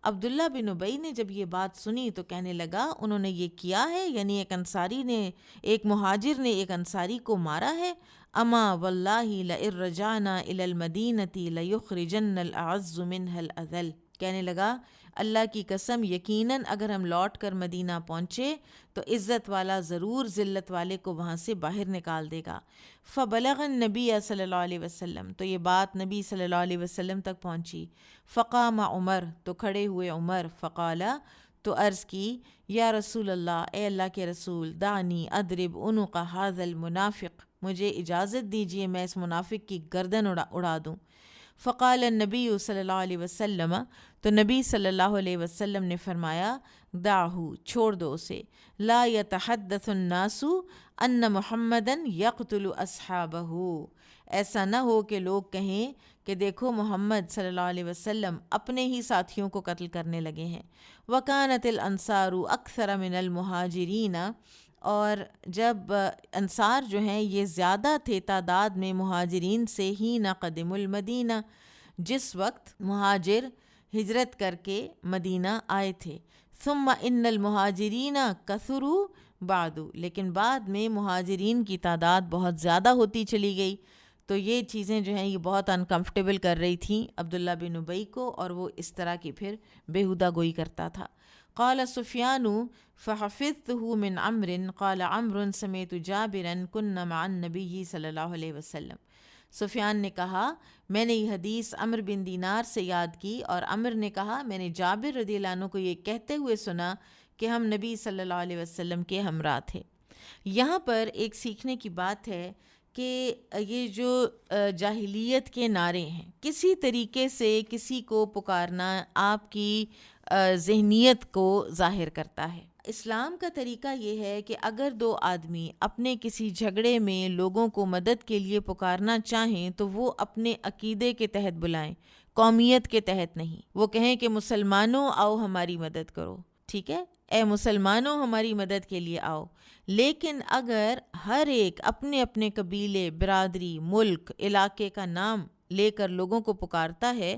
عبداللہ بن ابی نے جب یہ بات سنی تو کہنے لگا، انہوں نے یہ کیا ہے، یعنی ایک انصاری نے، ایک مہاجر نے ایک انصاری کو مارا ہے۔ اما واللہ لئن رجعنا الی المدینۃ لیخرجن الاعز منها الاذل، کہنے لگا، اللہ کی قسم، یقیناً اگر ہم لوٹ کر مدینہ پہنچے تو عزت والا ضرور ذلت والے کو وہاں سے باہر نکال دے گا۔ فبلغ النبی صلی اللہ علیہ وسلم، تو یہ بات نبی صلی اللہ علیہ وسلم تک پہنچی۔ فقام عمر، تو کھڑے ہوئے عمر، فقالا، تو عرض کی، یا رسول اللہ، اے اللہ کے رسول، دعنی اضرب عنق ھذا المنافق، مجھے اجازت دیجیے میں اس منافق کی گردن اڑا دوں۔ فقال النبی صلی اللہ علیہ وسلم، تو نبی صلی اللہ علیہ وسلم نے فرمایا، دعہو، چھوڑ دو اسے، لا یتحدث الناس ان محمدا یقتل اصحابہ، ایسا نہ ہو کہ لوگ کہیں کہ دیکھو محمد صلی اللہ علیہ وسلم اپنے ہی ساتھیوں کو قتل کرنے لگے ہیں۔ وکانت الانصار اکثر من المہاجرین، اور جب انصار جو ہیں یہ زیادہ تھے تعداد میں مہاجرین سے، ہی نہ قدم المدینہ، جس وقت مہاجر ہجرت کر کے مدینہ آئے تھے۔ ثم ان المہاجرین کثروا بعد، لیکن بعد میں مہاجرین کی تعداد بہت زیادہ ہوتی چلی گئی، تو یہ چیزیں جو ہیں یہ بہت انکمفرٹیبل کر رہی تھیں عبداللہ بن ابی کو، اور وہ اس طرح کی پھر بیہودہ گوئی کرتا تھا۔ قال سفیان فحفظته من عمر قال عمرو سمعت جابرا كنا مع النبي صلی اللہ علیہ وسلم، سفیان نے کہا میں نے یہ حدیث عمرو بن دینار سے یاد کی، اور عمر نے کہا میں نے جابر رضی اللہ عنہ کو یہ کہتے ہوئے سنا کہ ہم نبی صلی اللہ علیہ وسلم کے ہمراہ تھے۔ یہاں پر ایک سیکھنے کی بات ہے کہ یہ جو جاہلیت کے نعرے ہیں، کسی طریقے سے کسی کو پکارنا آپ کی ذہنیت کو ظاہر کرتا ہے۔ اسلام کا طریقہ یہ ہے کہ اگر دو آدمی اپنے کسی جھگڑے میں لوگوں کو مدد کے لیے پکارنا چاہیں تو وہ اپنے عقیدے کے تحت بلائیں، قومیت کے تحت نہیں۔ وہ کہیں کہ مسلمانوں آؤ ہماری مدد کرو، ٹھیک ہے، اے مسلمانوں ہماری مدد کے لیے آؤ۔ لیکن اگر ہر ایک اپنے اپنے قبیلے، برادری، ملک، علاقے کا نام لے کر لوگوں کو پکارتا ہے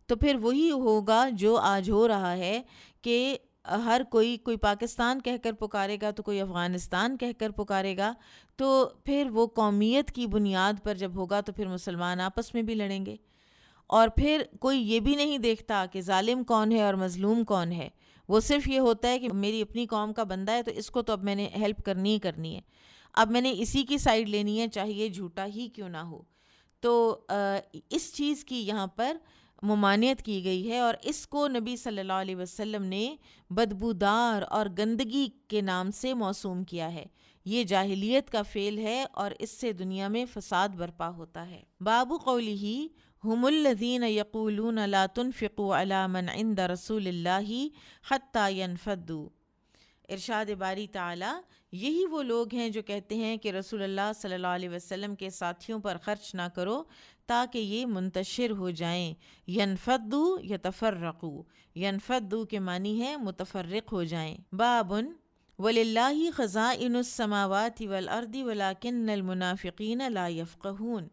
تو پھر وہی ہوگا جو آج ہو رہا ہے کہ ہر کوئی پاکستان کہہ کر پکارے گا تو کوئی افغانستان کہہ کر پکارے گا، تو پھر وہ قومیت کی بنیاد پر جب ہوگا تو پھر مسلمان آپس میں بھی لڑیں گے، اور پھر کوئی یہ بھی نہیں دیکھتا کہ ظالم کون ہے اور مظلوم کون ہے، وہ صرف یہ ہوتا ہے کہ میری اپنی قوم کا بندہ ہے تو اس کو تو اب میں نے ہیلپ کرنی ہی کرنی ہے، اب میں نے اسی کی سائیڈ لینی ہے چاہے یہ جھوٹا ہی کیوں نہ ہو۔ تو اس چیز کی یہاں پر ممانعت کی گئی ہے، اور اس کو نبی صلی اللہ علیہ وسلم نے بدبودار اور گندگی کے نام سے موسوم کیا ہے۔ یہ جاہلیت کا فعل ہے اور اس سے دنیا میں فساد برپا ہوتا ہے۔ باب قولہ ہم الذین یقولون لا تنفقوا علی من عند رسول اللہ حتی ینفضوا، ارشاد باری تعالی، یہی وہ لوگ ہیں جو کہتے ہیں کہ رسول اللہ صلی اللہ علیہ وسلم کے ساتھیوں پر خرچ نہ کرو تاکہ یہ منتشر ہو جائیں۔ ینفضوا یتفرقوا، ینفضوا کے معنی ہے متفرق ہو جائیں۔ بابن وللہ خزائن السماوات والارض ولکن المنافقین لا یفقہون،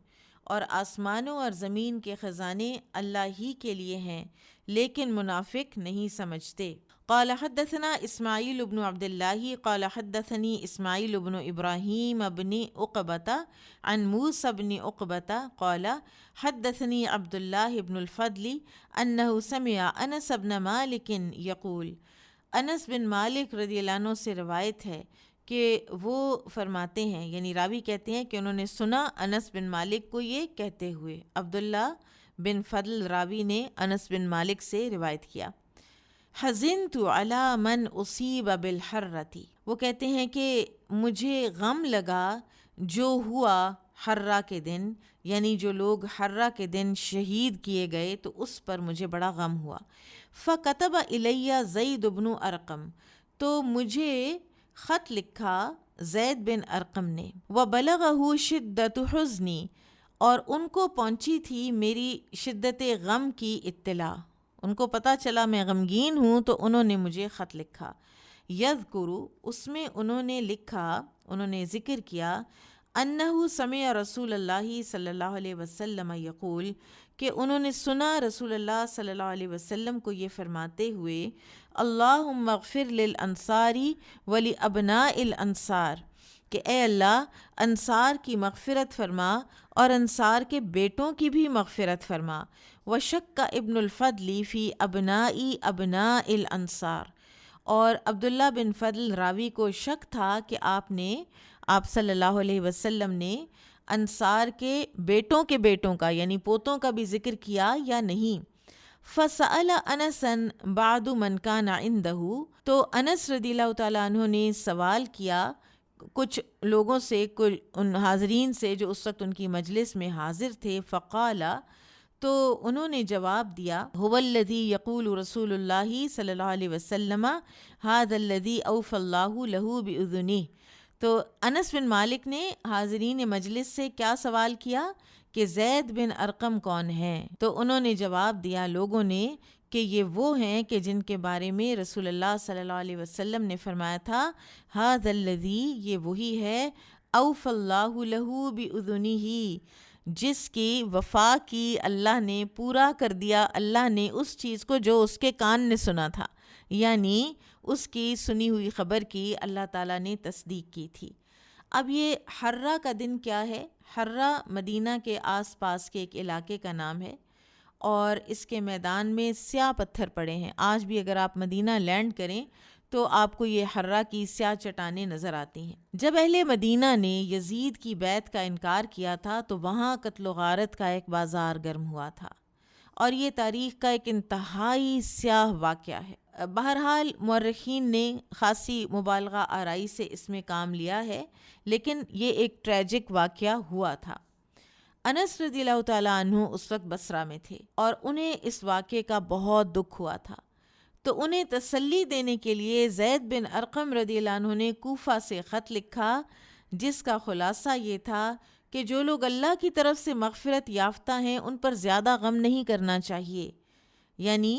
اور آسمانوں اور زمین کے خزانے اللہ ہی کے لیے ہیں لیکن منافق نہیں سمجھتے۔ قال حدثنا اسماعیل بن عبد اللہ قال حدثنی اسماعیل بن ابراہیم بن عقبۃ عن موسیٰ بن عقبۃ قال حدثنی عبد اللہ بن الفضل انہ سمع انس بن مالک یقول، انس بن مالک رضی اللہ عنہ سے روایت ہے کہ وہ فرماتے ہیں، یعنی راوی کہتے ہیں کہ انہوں نے سنا انس بن مالک کو یہ کہتے ہوئے، عبداللہ بن فضل راوی نے انس بن مالک سے روایت کیا، حزنت علی من اصیب بالحرۃ، وہ کہتے ہیں کہ مجھے غم لگا جو ہوا حرہ کے دن، یعنی جو لوگ حرہ کے دن شہید کیے گئے تو اس پر مجھے بڑا غم ہوا۔ فکتب الیہ زید بن ارقم، تو مجھے خط لکھا زید بن ارقم نے، وبلغہ شدت حزنی، اور ان کو پہنچی تھی میری شدت غم کی اطلاع، ان کو پتہ چلا میں غمگین ہوں تو انہوں نے مجھے خط لکھا۔ یذکروا، اس میں انہوں نے لکھا، انہوں نے ذکر کیا، انہ سمع رسول اللہ صلی اللہ علیہ وسلم یقول، کہ انہوں نے سنا رسول اللہ صلی اللہ علیہ وسلم کو یہ فرماتے ہوئے، اللہم اغفر للانصار ولابناء الانصار، کہ اے اللہ انصار کی مغفرت فرما اور انصار کے بیٹوں کی بھی مغفرت فرما۔ وشک ابن الفضل فی ابناء ابناء الانصار، اور عبداللہ بن فضل راوی کو شک تھا کہ آپ صلی اللہ علیہ وسلم نے انصار کے بیٹوں کا یعنی پوتوں کا بھی ذکر کیا یا نہیں۔ فسأل انسا بعد من کان عنده، تو انس رضی اللہ تعالیٰ عنہ نے سوال کیا کچھ لوگوں سے، ان حاضرین سے جو اس وقت ان کی مجلس میں حاضر تھے، فقال، تو انہوں نے جواب دیا، هو الذی یقول رسول اللہ صلی اللہ علیہ وسلم هذا الذی اوفى اللہ له بأذنہ، تو انس بن مالک نے حاضرین مجلس سے کیا سوال کیا کہ زید بن ارقم کون ہیں؟ تو انہوں نے جواب دیا لوگوں نے کہ یہ وہ ہیں کہ جن کے بارے میں رسول اللہ صلی اللہ علیہ وسلم نے فرمایا تھا، ھذا الذی، یہ وہی ہے، اوفى اللہ لہ بأذنہ، جس کی وفا کی اللہ نے، پورا کر دیا اللہ نے اس چیز کو جو اس کے کان نے سنا تھا، یعنی اس کی سنی ہوئی خبر کی اللہ تعالیٰ نے تصدیق کی تھی۔ اب یہ حرہ کا دن کیا ہے؟ حرہ مدینہ کے آس پاس کے ایک علاقے کا نام ہے، اور اس کے میدان میں سیاہ پتھر پڑے ہیں۔ آج بھی اگر آپ مدینہ لینڈ کریں تو آپ کو یہ حرہ کی سیاہ چٹانیں نظر آتی ہیں۔ جب اہل مدینہ نے یزید کی بیعت کا انکار کیا تھا تو وہاں قتل و غارت کا ایک بازار گرم ہوا تھا، اور یہ تاریخ کا ایک انتہائی سیاہ واقعہ ہے۔ بہرحال مورخین نے خاصی مبالغہ آرائی سے اس میں کام لیا ہے، لیکن یہ ایک ٹریجک واقعہ ہوا تھا۔ انس رضی اللہ تعالیٰ عنہ اس وقت بصرہ میں تھے اور انہیں اس واقعے کا بہت دکھ ہوا تھا، تو انہیں تسلی دینے کے لیے زید بن ارقم رضی اللہ عنہ نے کوفہ سے خط لکھا، جس کا خلاصہ یہ تھا کہ جو لوگ اللہ کی طرف سے مغفرت یافتہ ہیں ان پر زیادہ غم نہیں کرنا چاہیے، یعنی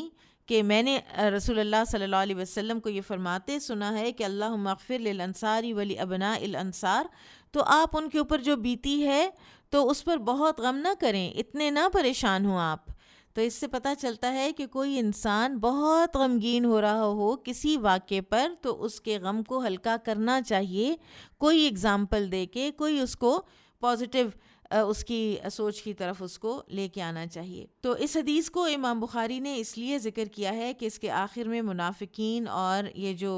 کہ میں نے رسول اللہ صلی اللہ علیہ وسلم کو یہ فرماتے سنا ہے کہ اللہم اغفر للانصار ولابناء الانصار، تو آپ ان کے اوپر جو بیتی ہے تو اس پر بہت غم نہ کریں، اتنے نہ پریشان ہوں آپ۔ تو اس سے پتہ چلتا ہے کہ کوئی انسان بہت غمگین ہو رہا ہو کسی واقعے پر تو اس کے غم کو ہلکا کرنا چاہیے، کوئی اگزامپل دے کے، کوئی اس کو پازیٹیو اس کی سوچ کی طرف اس کو لے کے آنا چاہیے۔ تو اس حدیث کو امام بخاری نے اس لیے ذکر کیا ہے کہ اس کے آخر میں منافقین اور یہ جو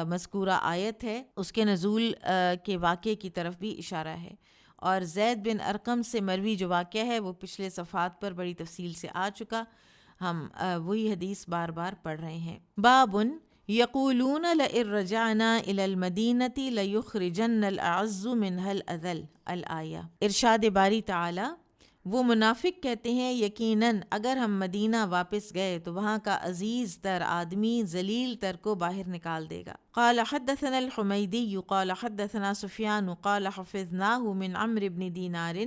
مذکورہ آیت ہے اس کے نزول کے واقعے کی طرف بھی اشارہ ہے، اور زید بن ارقم سے مروی جو واقعہ ہے وہ پچھلے صفحات پر بڑی تفصیل سے آ چکا، ہم وہی حدیث بار بار پڑھ رہے ہیں۔ بابن یقولون لئن رجعنا الی المدینۃ لیخرجن الاعز منها الاذل، الآیہ۔ ارشاد باری تعالی، وہ منافق کہتے ہیں یقیناً اگر ہم مدینہ واپس گئے تو وہاں کا عزیز تر آدمی ذلیل تر کو باہر نکال دے گا۔ قال حدثنا الحمیدی قال حدثنا سفیان قال حفظناه من عمرو بن دینار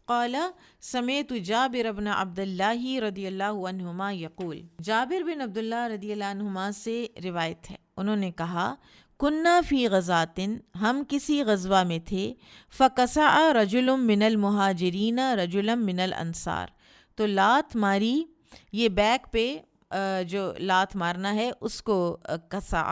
قال سمعت جابر بن عبداللہ رضی اللہ عنہما یقول، جابر بن عبداللہ رضی اللہ عنہما سے روایت ہے، انہوں نے کہا کننا فی غزاتن، ہم کسی غزوہ میں تھے، فکسع رجل من المہاجرین رجلا من الانصار، تو لات ماری، یہ بیک پہ جو لات مارنا ہے اس کو کسع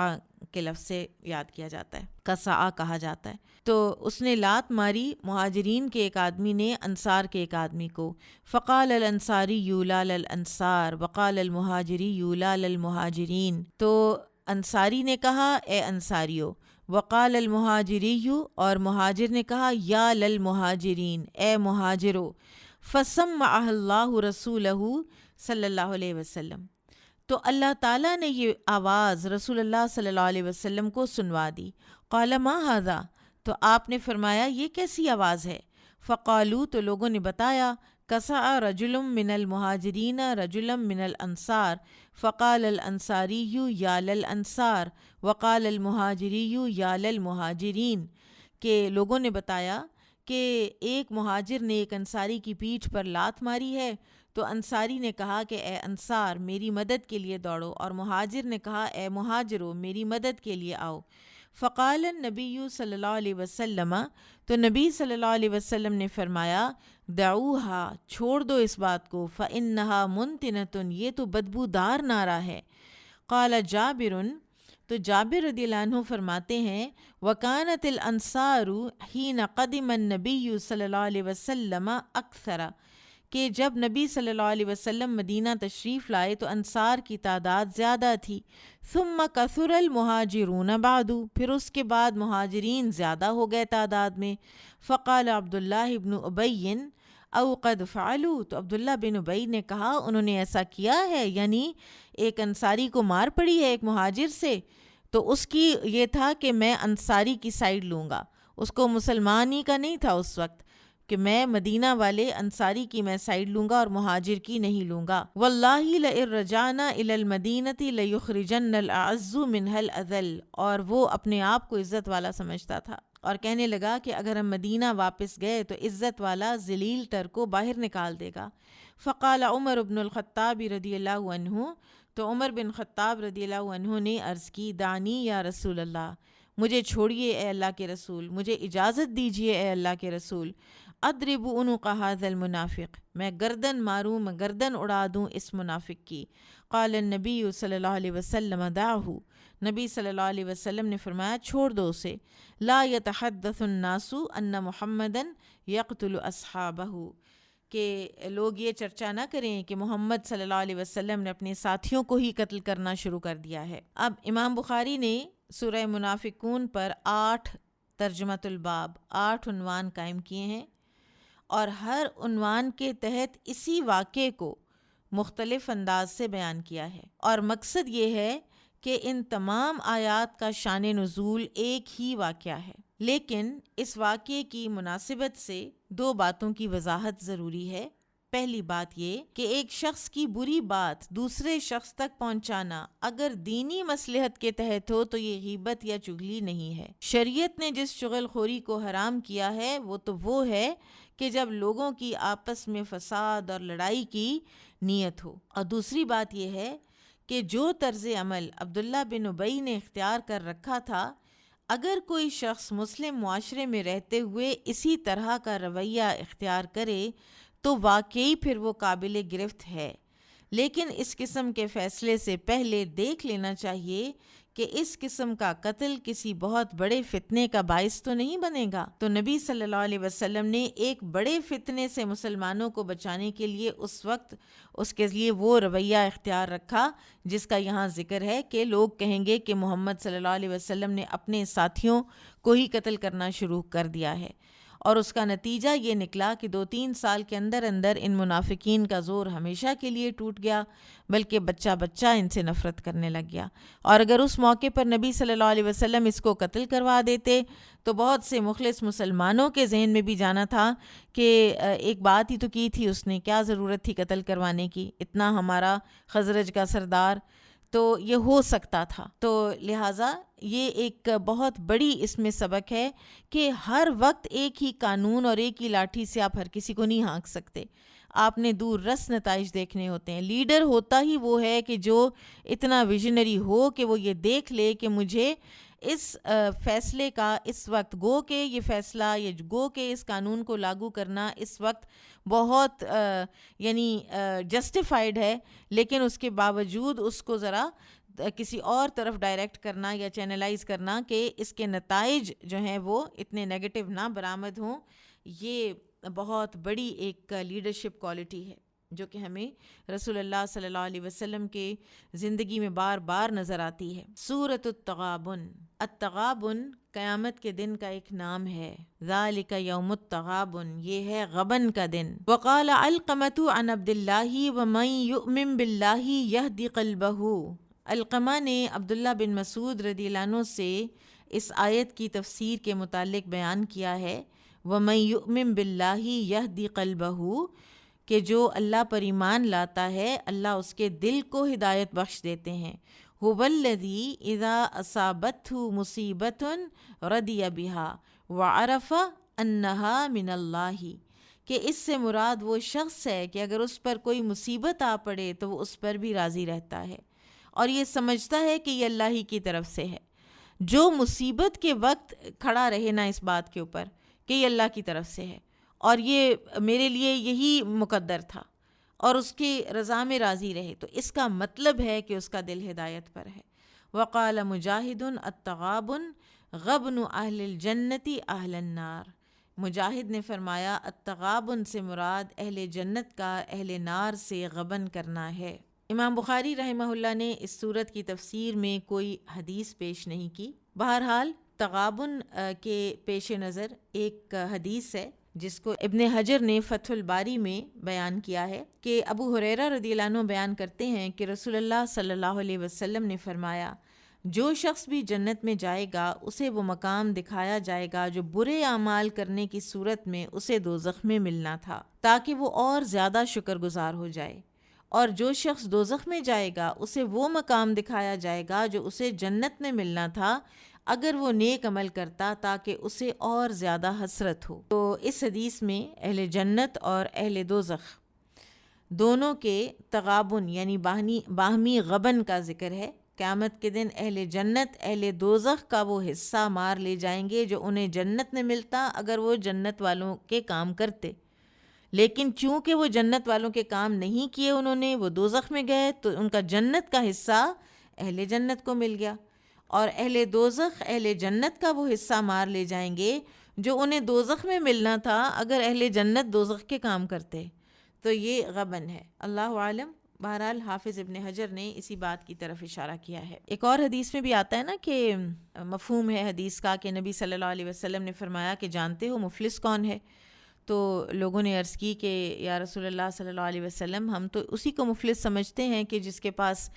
کے لفظ سے یاد کیا جاتا ہے، کسع کہا جاتا ہے، تو اس نے لات ماری مہاجرین کے ایک آدمی نے انصار کے ایک آدمی کو، فقال الانصاری یولا للانصار وقال المہاجری یولا للمہاجرین، تو انصاری نے کہا اے انصاریو، وقال المہاجری، اور مہاجر نے کہا یا للمہاجرین، اے مہاجرو، فسمعہ اللہ رسولہ صلی اللہ علیہ وسلم، تو اللہ تعالیٰ نے یہ آواز رسول اللہ صلی اللہ علیہ وسلم کو سنوا دی۔ قال ما ھذا، تو آپ نے فرمایا یہ کیسی آواز ہے؟ فقالوا، تو لوگوں نے بتایا، کسع رجل من المہاجرین رجلا من الانصار فقال الانصاری یا للانصار وقال المہاجری یا للمہاجرین، کہ لوگوں نے بتایا کہ ایک مہاجر نے ایک انصاری کی پیٹھ پر لات ماری ہے، تو انصاری نے کہا کہ اے انصار میری مدد کے لیے دوڑو، اور مہاجر نے کہا اے مہاجرو میری مدد کے لیے آؤ۔ فقال النبی صلی اللہ علیہ وسلم، تو نبی صلی اللہ علیہ وسلم نے فرمایا دعوہا، چھوڑ دو اس بات کو، فإنہا منتنۃ، یہ تو بدبودار نعرہ ہے۔ قال جابر، تو جابر رضی اللہ عنہ فرماتے ہیں وَكَانَتِ الْأَنصَارُ حِينَ قَدِمَ النَّبِيُّ صلی اللہ علیہ وسلم اکثر، کہ جب نبی صلی اللہ علیہ وسلم مدینہ تشریف لائے تو انصار کی تعداد زیادہ تھی۔ ثم کثر المہاجرون بعد، پھر اس کے بعد مہاجرین زیادہ ہو گئے تعداد میں۔ فقال عبداللہ بن ابی او قد فعلوا، تو عبداللہ بن ابی نے کہا انہوں نے ایسا کیا ہے، یعنی ایک انصاری کو مار پڑی ہے ایک مہاجر سے، تو اس کی یہ تھا کہ میں انصاری کی سائیڈ لوں گا، اس کو مسلمان ہی کا نہیں تھا اس وقت، کہ میں مدینہ والے انصاری کی میں سائیڈ لوں گا اور مہاجر کی نہیں لوں گا۔ واللہ لئن رجعنا الی المدینۃ لیخرجن الاعز منها الاذل، اور وہ اپنے آپ کو عزت والا سمجھتا تھا اور کہنے لگا کہ اگر ہم مدینہ واپس گئے تو عزت والا ذلیل تر کو باہر نکال دے گا۔ فقال عمر بن الخطاب رضی اللہ عنہ، تو عمر بن خطاب رضی اللہ عنہ نے عرض کی دانی یا رسول اللہ، مجھے چھوڑیے اے اللہ کے رسول، مجھے اجازت دیجیے اے اللہ کے رسول۔ اضرب عنق ھذا المنافق، میں گردن ماروں، میں گردن اڑا دوں اس منافق کی۔ قال النبی صلی اللہ علیہ وسلم دعہ، نبی صلی اللہ علیہ وسلم نے فرمایا چھوڑ دو اسے۔ لا يتحدث الناس ان محمدا یقتل اصحابہ، کہ لوگ یہ چرچا نہ کریں کہ محمد صلی اللہ علیہ وسلم نے اپنے ساتھیوں کو ہی قتل کرنا شروع کر دیا ہے۔ اب امام بخاری نے سورہ منافقون پر 8 ترجمۃ الباب، 8 عنوان قائم کیے ہیں، اور ہر عنوان کے تحت اسی واقعے کو مختلف انداز سے بیان کیا ہے، اور مقصد یہ ہے کہ ان تمام آیات کا شان نزول ایک ہی واقعہ ہے، لیکن اس واقعے کی مناسبت سے 2 باتوں کی وضاحت ضروری ہے۔ پہلی بات یہ کہ ایک شخص کی بری بات دوسرے شخص تک پہنچانا اگر دینی مصلحت کے تحت ہو تو یہ غیبت یا چغلی نہیں ہے۔ شریعت نے جس چغل خوری کو حرام کیا ہے وہ ہے کہ جب لوگوں کی آپس میں فساد اور لڑائی کی نیت ہو۔ اور دوسری بات یہ ہے کہ جو طرز عمل عبداللہ بن ابی نے اختیار کر رکھا تھا، اگر کوئی شخص مسلم معاشرے میں رہتے ہوئے اسی طرح کا رویہ اختیار کرے تو واقعی پھر وہ قابل گرفت ہے، لیکن اس قسم کے فیصلے سے پہلے دیکھ لینا چاہیے کہ اس قسم کا قتل کسی بہت بڑے فتنے کا باعث تو نہیں بنے گا۔ تو نبی صلی اللہ علیہ وسلم نے ایک بڑے فتنے سے مسلمانوں کو بچانے کے لیے اس وقت اس کے لیے وہ رویہ اختیار رکھا جس کا یہاں ذکر ہے کہ لوگ کہیں گے کہ محمد صلی اللہ علیہ وسلم نے اپنے ساتھیوں کو ہی قتل کرنا شروع کر دیا ہے، اور اس کا نتیجہ یہ نکلا کہ 2-3 سال کے اندر ان منافقین کا زور ہمیشہ کے لیے ٹوٹ گیا، بلکہ بچہ بچہ ان سے نفرت کرنے لگ گیا۔ اور اگر اس موقع پر نبی صلی اللہ علیہ وسلم اس کو قتل کروا دیتے تو بہت سے مخلص مسلمانوں کے ذہن میں بھی جانا تھا کہ ایک بات ہی تو کی تھی اس نے، کیا ضرورت تھی قتل کروانے کی، اتنا ہمارا خزرج کا سردار، تو یہ ہو سکتا تھا۔ تو لہٰذا یہ ایک بہت بڑی اس میں سبق ہے کہ ہر وقت ایک ہی قانون اور ایک ہی لاٹھی سے آپ ہر کسی کو نہیں ہانک سکتے، آپ نے دور رس نتائج دیکھنے ہوتے ہیں۔ لیڈر ہوتا ہی وہ ہے کہ جو اتنا ویژنری ہو کہ وہ یہ دیکھ لے کہ مجھے اس فیصلے کا اس وقت گو کہ یہ فیصلہ یہ گو کہ اس قانون کو لاگو کرنا اس وقت بہت یعنی جسٹیفائیڈ ہے، لیکن اس کے باوجود اس کو ذرا کسی اور طرف ڈائریکٹ کرنا یا چینلائز کرنا کہ اس کے نتائج جو ہیں وہ اتنے نیگیٹو نہ برآمد ہوں، یہ بہت بڑی ایک لیڈرشپ کوالٹی ہے۔ جو کہ ہمیں رسول اللہ صلی اللہ علیہ وسلم کے زندگی میں بار بار نظر آتی ہے۔ سورۃ التغابن، التغابن قیامت کے دن کا ایک نام ہے، ذالک یوم التغابن، یہ ہے غبن کا دن۔ وقال علقمۃ عن عبد اللہ ومن یؤمن باللہ یہدی قلبہ، علقمہ نے عبداللہ بن مسعود رضی اللہ عنہ سے اس آیت کی تفسیر کے متعلق بیان کیا ہے، وَمَن يُؤْمِن بِاللَّهِ يَهْدِ قَلْبَهُ، کہ جو اللہ پر ایمان لاتا ہے اللہ اس کے دل کو ہدایت بخش دیتے ہیں۔ هُوَ الَّذِي إِذَا أَصَابَتْهُ مُصِيبَةٌ رَضِيَ بِهَا وَعَرَفَ أَنَّهَا مِنَ اللَّهِ، کہ اس سے مراد وہ شخص ہے کہ اگر اس پر کوئی مصیبت آ پڑے تو وہ اس پر بھی راضی رہتا ہے اور یہ سمجھتا ہے کہ یہ اللہ ہی کی طرف سے ہے۔ جو مصیبت کے وقت کھڑا رہے نا اس بات کے اوپر کہ یہ اللہ کی طرف سے ہے اور یہ میرے لیے یہی مقدر تھا اور اس کی رضا میں راضی رہے، تو اس کا مطلب ہے کہ اس کا دل ہدایت پر ہے۔ وقال مجاہد التغابن غبن اہل الجنت اہل النار، مجاہد نے فرمایا التغابن سے مراد اہل جنت کا اہل نار سے غبن کرنا ہے۔ امام بخاری رحمہ اللہ نے اس صورت کی تفسیر میں کوئی حدیث پیش نہیں کی، بہرحال تغابن کے پیش نظر ایک حدیث ہے جس کو ابن حجر نے فتح الباری میں بیان کیا ہے کہ ابو ہریرہ رضی اللہ عنہ بیان کرتے ہیں کہ رسول اللہ صلی اللہ علیہ وسلم نے فرمایا، جو شخص بھی جنت میں جائے گا اسے وہ مقام دکھایا جائے گا جو برے اعمال کرنے کی صورت میں اسے دوزخ میں ملنا تھا، تاکہ وہ اور زیادہ شکر گزار ہو جائے، اور جو شخص دوزخ میں جائے گا اسے وہ مقام دکھایا جائے گا جو اسے جنت میں ملنا تھا اگر وہ نیک عمل کرتا تاکہ اسے اور زیادہ حسرت ہو۔ تو اس حدیث میں اہل جنت اور اہل دوزخ دونوں کے تغابن یعنی باہمی غبن کا ذکر ہے۔ قیامت کے دن اہل جنت اہل دوزخ کا وہ حصہ مار لے جائیں گے جو انہیں جنت میں ملتا اگر وہ جنت والوں کے کام کرتے، لیکن چونکہ وہ جنت والوں کے کام نہیں کیے انہوں نے، وہ دوزخ میں گئے تو ان کا جنت کا حصہ اہل جنت کو مل گیا، اور اہل دوزخ اہل جنت کا وہ حصہ مار لے جائیں گے جو انہیں دوزخ میں ملنا تھا اگر اہل جنت دوزخ کے کام کرتے۔ تو یہ غبن ہے، اللہ عالم۔ بہرحال حافظ ابن حجر نے اسی بات کی طرف اشارہ کیا ہے۔ ایک اور حدیث میں بھی آتا ہے نا کہ مفہوم ہے حدیث کا کہ نبی صلی اللہ علیہ وسلم نے فرمایا کہ جانتے ہو مفلس کون ہے؟ تو لوگوں نے عرض کی کہ یا رسول اللہ صلی اللہ علیہ وسلم ہم تو اسی کو مفلس سمجھتے ہیں کہ جس کے پاس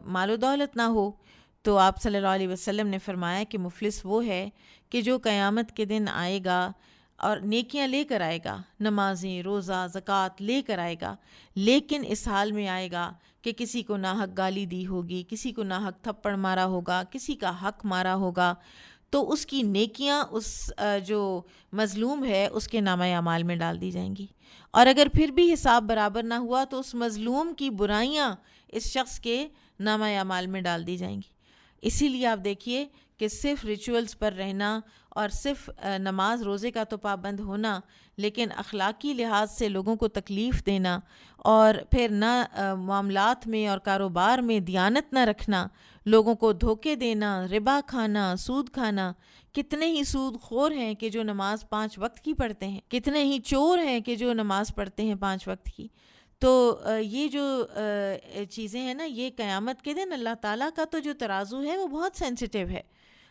مال و دولت نہ ہو۔ تو آپ صلی اللہ علیہ وسلم نے فرمایا کہ مفلس وہ ہے کہ جو قیامت کے دن آئے گا اور نیکیاں لے کر آئے گا، نمازیں، روزہ، زکوٰۃ لے کر آئے گا، لیکن اس حال میں آئے گا کہ کسی کو ناحق گالی دی ہوگی، کسی کو ناحق تھپڑ مارا ہوگا، کسی کا حق مارا ہوگا، تو اس کی نیکیاں اس جو مظلوم ہے اس کے نامہ اعمال میں ڈال دی جائیں گی، اور اگر پھر بھی حساب برابر نہ ہوا تو اس مظلوم کی برائیاں اس شخص کے نامہ اعمال میں ڈال دی جائیں گی۔ اسی لیے آپ دیکھیے کہ صرف ریچولز پر رہنا اور صرف نماز روزے کا تو پابند ہونا، لیکن اخلاقی لحاظ سے لوگوں کو تکلیف دینا اور پھر نہ معاملات میں اور کاروبار میں دیانت نہ رکھنا، لوگوں کو دھوکے دینا، ربا کھانا، سود کھانا۔ کتنے ہی سود خور ہیں کہ جو نماز 5 وقت کی پڑھتے ہیں، کتنے ہی چور ہیں کہ جو نماز پڑھتے ہیں 5 وقت کی۔ تو یہ جو چیزیں ہیں نا، یہ قیامت کے دن اللہ تعالیٰ کا تو جو ترازو ہے وہ بہت سینسٹیو ہے،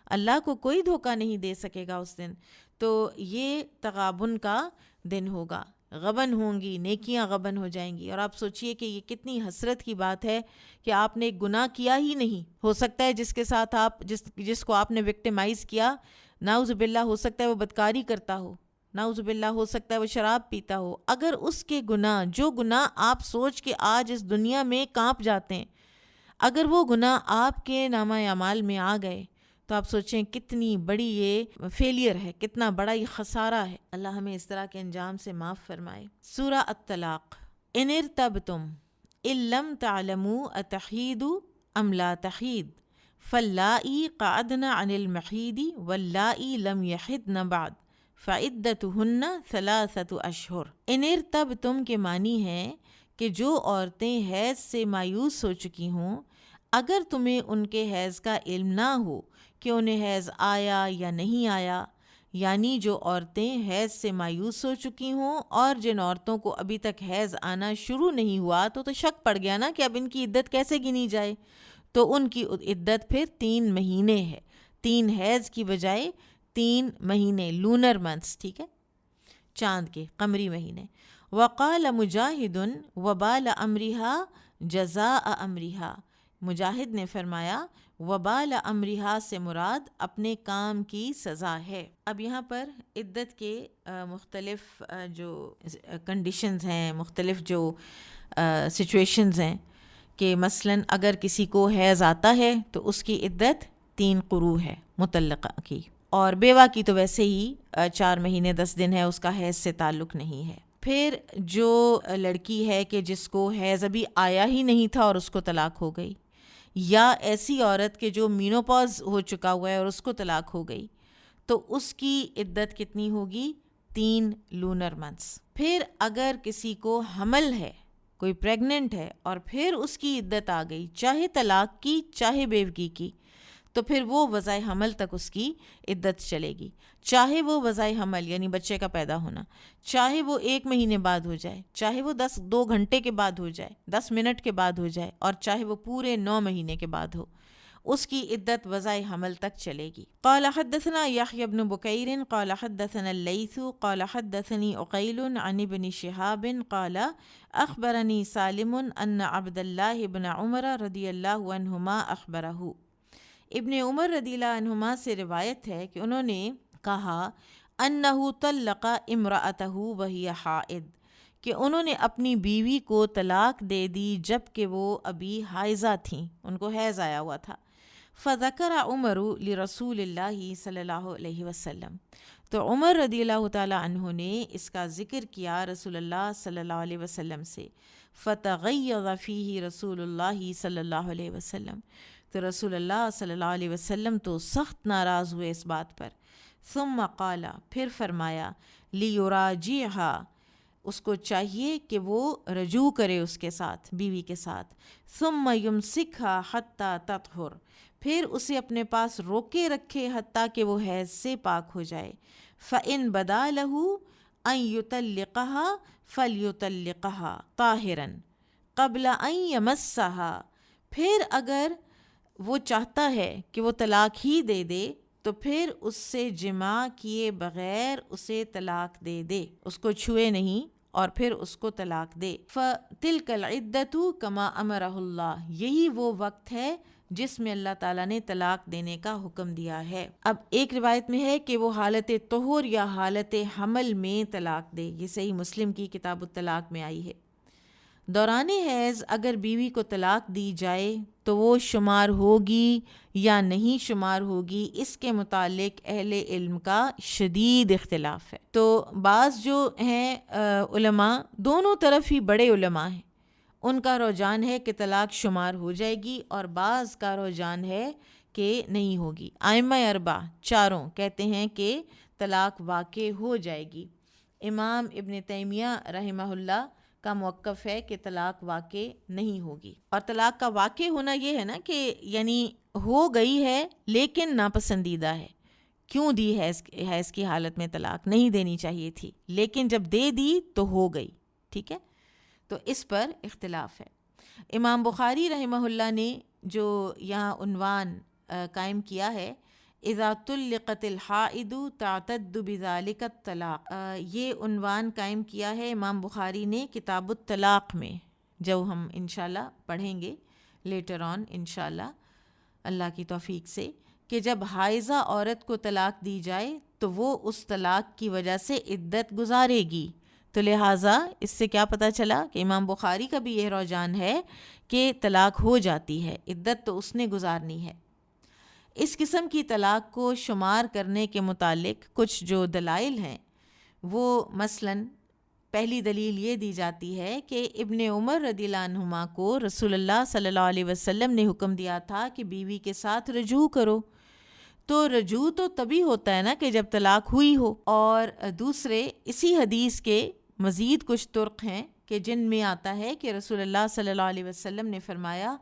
اللہ کو کوئی دھوکہ نہیں دے سکے گا اس دن۔ تو یہ تغابن کا دن ہوگا، غبن ہوں گی، نیکیاں غبن ہو جائیں گی۔ اور آپ سوچئے کہ یہ کتنی حسرت کی بات ہے کہ آپ نے ایک گناہ کیا ہی نہیں، ہو سکتا ہے جس کے ساتھ آپ جس کو آپ نے وکٹمائز کیا، نعوذ باللہ ہو سکتا ہے وہ بدکاری کرتا ہو، نعوذ باللہ ہو سکتا ہے وہ شراب پیتا ہو، اگر اس کے گناہ، جو گناہ آپ سوچ کے آج اس دنیا میں کانپ جاتے ہیں، اگر وہ گناہ آپ کے نامہ اعمال میں آ گئے تو آپ سوچیں کتنی بڑی یہ فیلئر ہے، کتنا بڑا یہ خسارہ ہے۔ اللہ ہمیں اس طرح کے انجام سے معاف فرمائے۔ سورہ الطلاق، ان ارتبتم ان لم تعلموا اتحید ام لا تحید فاللائی قعدن عن المحید واللائی لم یحدن بعد فعدتہن 3 اشہر۔ ان ارتبتم کے معنی ہے کہ جو عورتیں حیض سے مایوس ہو چکی ہوں، اگر تمہیں ان کے حیض کا علم نہ ہو کہ انہیں حیض آیا یا نہیں آیا، یعنی جو عورتیں حیض سے مایوس ہو چکی ہوں اور جن عورتوں کو ابھی تک حیض آنا شروع نہیں ہوا تو شک پڑ گیا نا کہ اب ان کی عدت کیسے گنی جائے، تو ان کی عدت پھر 3 مہینے ہے، 3 حیض کی بجائے 3 مہینے، لونر منتھس، ٹھیک ہے، چاند کے قمری مہینے۔ وقال مجاہد وبال امرہا جزاء امرہا، مجاہد نے فرمایا وبال امرہا سے مراد اپنے کام کی سزا ہے۔ اب یہاں پر عدت کے مختلف جو کنڈیشنز ہیں، مختلف جو سچویشنز ہیں کہ مثلاً اگر کسی کو حیض آتا ہے تو اس کی عدت 3 قروء ہے مطلقہ کی، اور بیوہ کی تو ویسے ہی 4 مہینے 10 دن ہے، اس کا حیض سے تعلق نہیں ہے۔ پھر جو لڑکی ہے کہ جس کو حیض ابھی آیا ہی نہیں تھا اور اس کو طلاق ہو گئی، یا ایسی عورت کہ جو مینوپاز ہو چکا ہوا ہے اور اس کو طلاق ہو گئی، تو اس کی عدت کتنی ہوگی؟ 3 لونر منتھس۔ پھر اگر کسی کو حمل ہے، کوئی پریگننٹ ہے اور پھر اس کی عدت آ گئی، چاہے طلاق کی چاہے بیوگی کی، تو پھر وہ وضع حمل تک اس کی عدت چلے گی، چاہے وہ وضع حمل یعنی بچے کا پیدا ہونا، چاہے وہ 1 مہینے بعد ہو جائے، چاہے وہ 2 گھنٹے کے بعد ہو جائے، 10 منٹ کے بعد ہو جائے، اور چاہے وہ پورے 9 مہینے کے بعد ہو، اس کی عدت وضع حمل تک چلے گی۔ قال حدثنا یحیی بن بکیر قال حدثنا اللیث قال حدثنی عقیل عن ابن شہاب قال اخبرنی سالم ان عبد اللہ بن عمر رضی اللہ عنہما اخبرہ، ابن عمر رضی اللہ عنہما سے روایت ہے کہ انہوں نے کہا انہ طلق امرأتہ وہی حائض، کہ انہوں نے اپنی بیوی کو طلاق دے دی جب کہ وہ ابھی حائضہ تھیں، ان کو حیض آیا ہوا تھا۔ فذکر عمر لرسول اللہ صلی اللہ علیہ وسلم، تو عمر رضی اللہ تعالی عنہ نے اس کا ذکر کیا رسول اللہ صلی اللہ علیہ وسلم سے۔ فتغیظ فیہ رسول اللہ صلی اللہ علیہ وسلم، تو رسول اللہ صلی اللہ علیہ وسلم تو سخت ناراض ہوئے اس بات پر۔ ثم قال، پھر فرمایا، لیراجعھا، اس کو چاہیے کہ وہ رجوع کرے اس کے ساتھ، بیوی کے ساتھ۔ ثم یمسکھا حتی تطہر، پھر اسے اپنے پاس روکے رکھے حتیٰ کہ وہ حیض سے پاک ہو جائے۔ فإن بدا لہ ان یطلقھا فلیطلقھا طاہرا قبل ان یمسھا، پھر اگر وہ چاہتا ہے کہ وہ طلاق ہی دے دے تو پھر اس سے جماع کیے بغیر اسے طلاق دے دے، اس کو چھوئے نہیں اور پھر اس کو طلاق دے۔ فَتِلْكَ الْعِدَّةُ كَمَا أَمَرَهُ اللَّهُ، یہی وہ وقت ہے جس میں اللہ تعالیٰ نے طلاق دینے کا حکم دیا ہے۔ اب ایک روایت میں ہے کہ وہ حالت طہور یا حالت حمل میں طلاق دے، یہ صحیح مسلم کی کتاب الطلاق میں آئی ہے۔ دوران حیض اگر بیوی کو طلاق دی جائے تو وہ شمار ہوگی یا نہیں شمار ہوگی، اس کے متعلق اہل علم کا شدید اختلاف ہے۔ تو بعض جو ہیں علماء، دونوں طرف ہی بڑے علماء ہیں، ان کا رجحان ہے کہ طلاق شمار ہو جائے گی، اور بعض کا رجحان ہے کہ نہیں ہوگی۔ ائمہ اربعہ چاروں کہتے ہیں کہ طلاق واقع ہو جائے گی۔ امام ابن تیمیہ رحمہ اللہ کا موقف ہے کہ طلاق واقع نہیں ہوگی، اور طلاق کا واقع ہونا یہ ہے نا کہ یعنی ہو گئی ہے لیکن ناپسندیدہ ہے، کیوں دی حیض کی حالت میں طلاق نہیں دینی چاہیے تھی، لیکن جب دے دی تو ہو گئی، ٹھیک ہے، تو اس پر اختلاف ہے۔ امام بخاری رحمہ اللہ نے جو یہاں عنوان قائم کیا ہے، اذا طلقت الحائض تعتد بذلك الطلاق، یہ عنوان قائم کیا ہے امام بخاری نے کتاب الطلاق میں، جو ہم انشاءاللہ پڑھیں گے لیٹر آن انشاءاللہ اللہ کی توفیق سے، کہ جب حائضہ عورت کو طلاق دی جائے تو وہ اس طلاق کی وجہ سے عدت گزارے گی۔ تو لہٰذا اس سے کیا پتہ چلا کہ امام بخاری کا بھی یہ رجحان ہے کہ طلاق ہو جاتی ہے، عدت تو اس نے گزارنی ہے۔ اس قسم کی طلاق کو شمار کرنے کے متعلق کچھ جو دلائل ہیں، وہ مثلاً پہلی دلیل یہ دی جاتی ہے کہ ابن عمر رضی اللہ عنہما کو رسول اللہ صلی اللہ علیہ وسلم نے حکم دیا تھا کہ بیوی کے ساتھ رجوع کرو، تو رجوع تو تبھی ہوتا ہے نا کہ جب طلاق ہوئی ہو۔ اور دوسرے اسی حدیث کے مزید کچھ طرق ہیں کہ جن میں آتا ہے کہ رسول اللہ صلی اللہ علیہ وسلم نے فرمایا،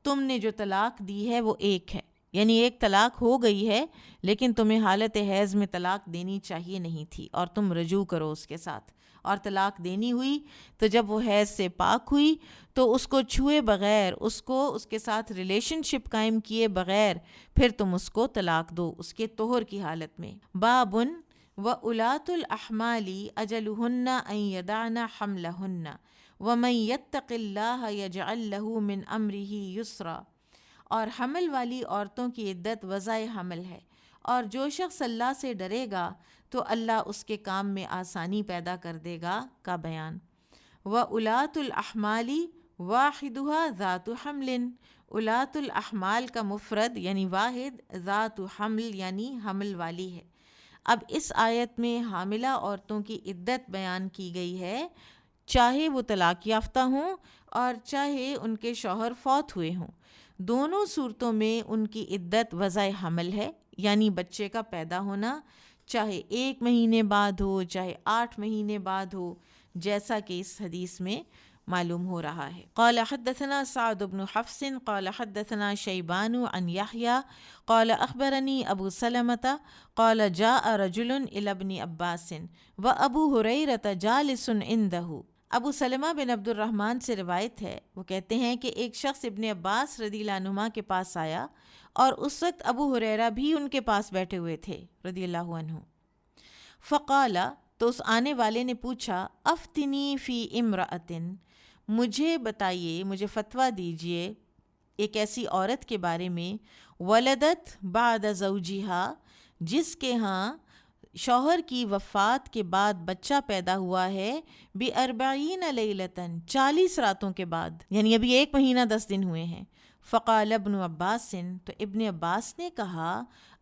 تم نے جو طلاق دی ہے وہ ایک ہے، یعنی ایک طلاق ہو گئی ہے لیکن تمہیں حالت حیض میں طلاق دینی چاہیے نہیں تھی اور تم رجوع کرو اس کے ساتھ، اور طلاق دینی ہوئی تو جب وہ حیض سے پاک ہوئی تو اس کو چھوئے بغیر، اس کے ساتھ ریلیشن شپ قائم کیے بغیر پھر تم اس کو طلاق دو اس کے طہر کی حالت میں۔ بابن وَأُولَاتُ الْأَحْمَالِ أَجَلُهُنَّ أَن يَضَعْنَ حَمْلَهُنَّ وَمَن يَتَّقِ اللَّهَ يَجْعَل لَّهُ مِنْ أَمْرِهِ يُسْرًا، اور حمل والی عورتوں کی عدت وضع حمل ہے، اور جو شخص اللہ سے ڈرے گا تو اللہ اس کے کام میں آسانی پیدا کر دے گا کا بیان۔ وَأُولَاتُ الْأَحْمَالِ وَاحِدُهَا ذَاتُ حَمْلٍ، اولات الاحمال کا مفرد یعنی واحد، ذات حمل یعنی حمل والی ہے۔ اب اس آیت میں حاملہ عورتوں کی عدت بیان کی گئی ہے، چاہے وہ طلاق یافتہ ہوں اور چاہے ان کے شوہر فوت ہوئے ہوں، دونوں صورتوں میں ان کی عدت وضع حمل ہے، یعنی بچے کا پیدا ہونا، چاہے 1 مہینے بعد ہو چاہے 8 مہینے بعد ہو، جیسا کہ اس حدیث میں معلوم ہو رہا ہے۔ قال حدثنا سعد بن حفص قال حدثنا شیبان عن یحییٰ قال اخبرنی ابو سلمة قال جاء رجل الى ابن عباس وابو ہریرة جالس عنده۔ ابو سلمہ بن عبد الرحمن سے روایت ہے، وہ کہتے ہیں کہ ایک شخص ابن عباس رضی اللہ عنہما کے پاس آیا اور اس وقت ابو ہریرہ بھی ان کے پاس بیٹھے ہوئے تھے رضی اللہ عنہ۔ فقال، تو اس آنے والے نے پوچھا، افتنی فی امرأۃ، مجھے بتائیے، مجھے فتویٰ دیجئے ایک ایسی عورت کے بارے میں، ولدت بعد زوجہا، جس کے ہاں شوہر کی وفات کے بعد بچہ پیدا ہوا ہے، ب40 لیلۃ، 40 راتوں کے بعد، یعنی ابھی 1 مہینہ 10 دن ہوئے ہیں۔ فقال ابن عباس، تو ابن عباس نے کہا،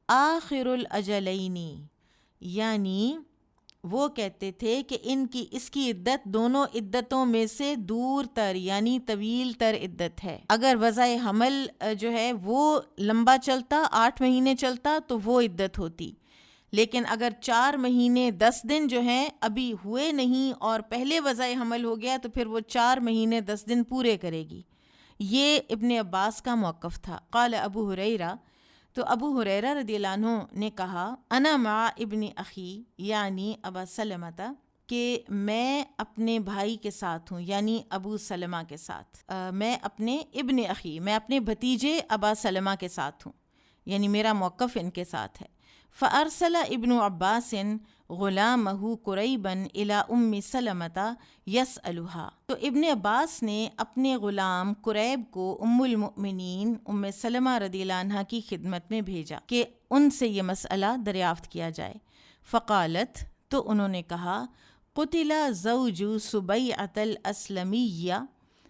آخر الاجلین، یعنی وہ کہتے تھے کہ اس کی عدت دونوں عدتوں میں سے دور تر یعنی طویل تر عدت ہے۔ اگر وضع حمل جو ہے وہ لمبا چلتا، 8 مہینے چلتا تو وہ عدت ہوتی، لیکن اگر 4 مہینے 10 دن جو ہیں ابھی ہوئے نہیں اور پہلے وضع حمل ہو گیا تو پھر وہ 4 مہینے 10 دن پورے کرے گی۔ یہ ابن عباس کا موقف تھا۔ قال ابو ہریرہ، تو ابو ہریرہ رضی اللہ عنہ نے کہا، انا مع ابن اخی، یعنی ابا سلمہ، کہ میں اپنے بھائی کے ساتھ ہوں، یعنی ابو سلمہ کے ساتھ، میں اپنے ابن اخی، میں اپنے بھتیجے ابا سلمہ کے ساتھ ہوں، یعنی میرا موقف ان کے ساتھ ہے۔ فارسل ابن عباس غلامہ قریبا الی ام سلمۃ یسألها، تو ابن عباس نے اپنے غلام قریب کو ام المؤمنین ام سلمہ رضی اللہ عنہا کی خدمت میں بھیجا کہ ان سے یہ مسئلہ دریافت کیا جائے۔ فقالت، تو انہوں نے کہا، قتل زوج سبیعۃ الاسلمیہ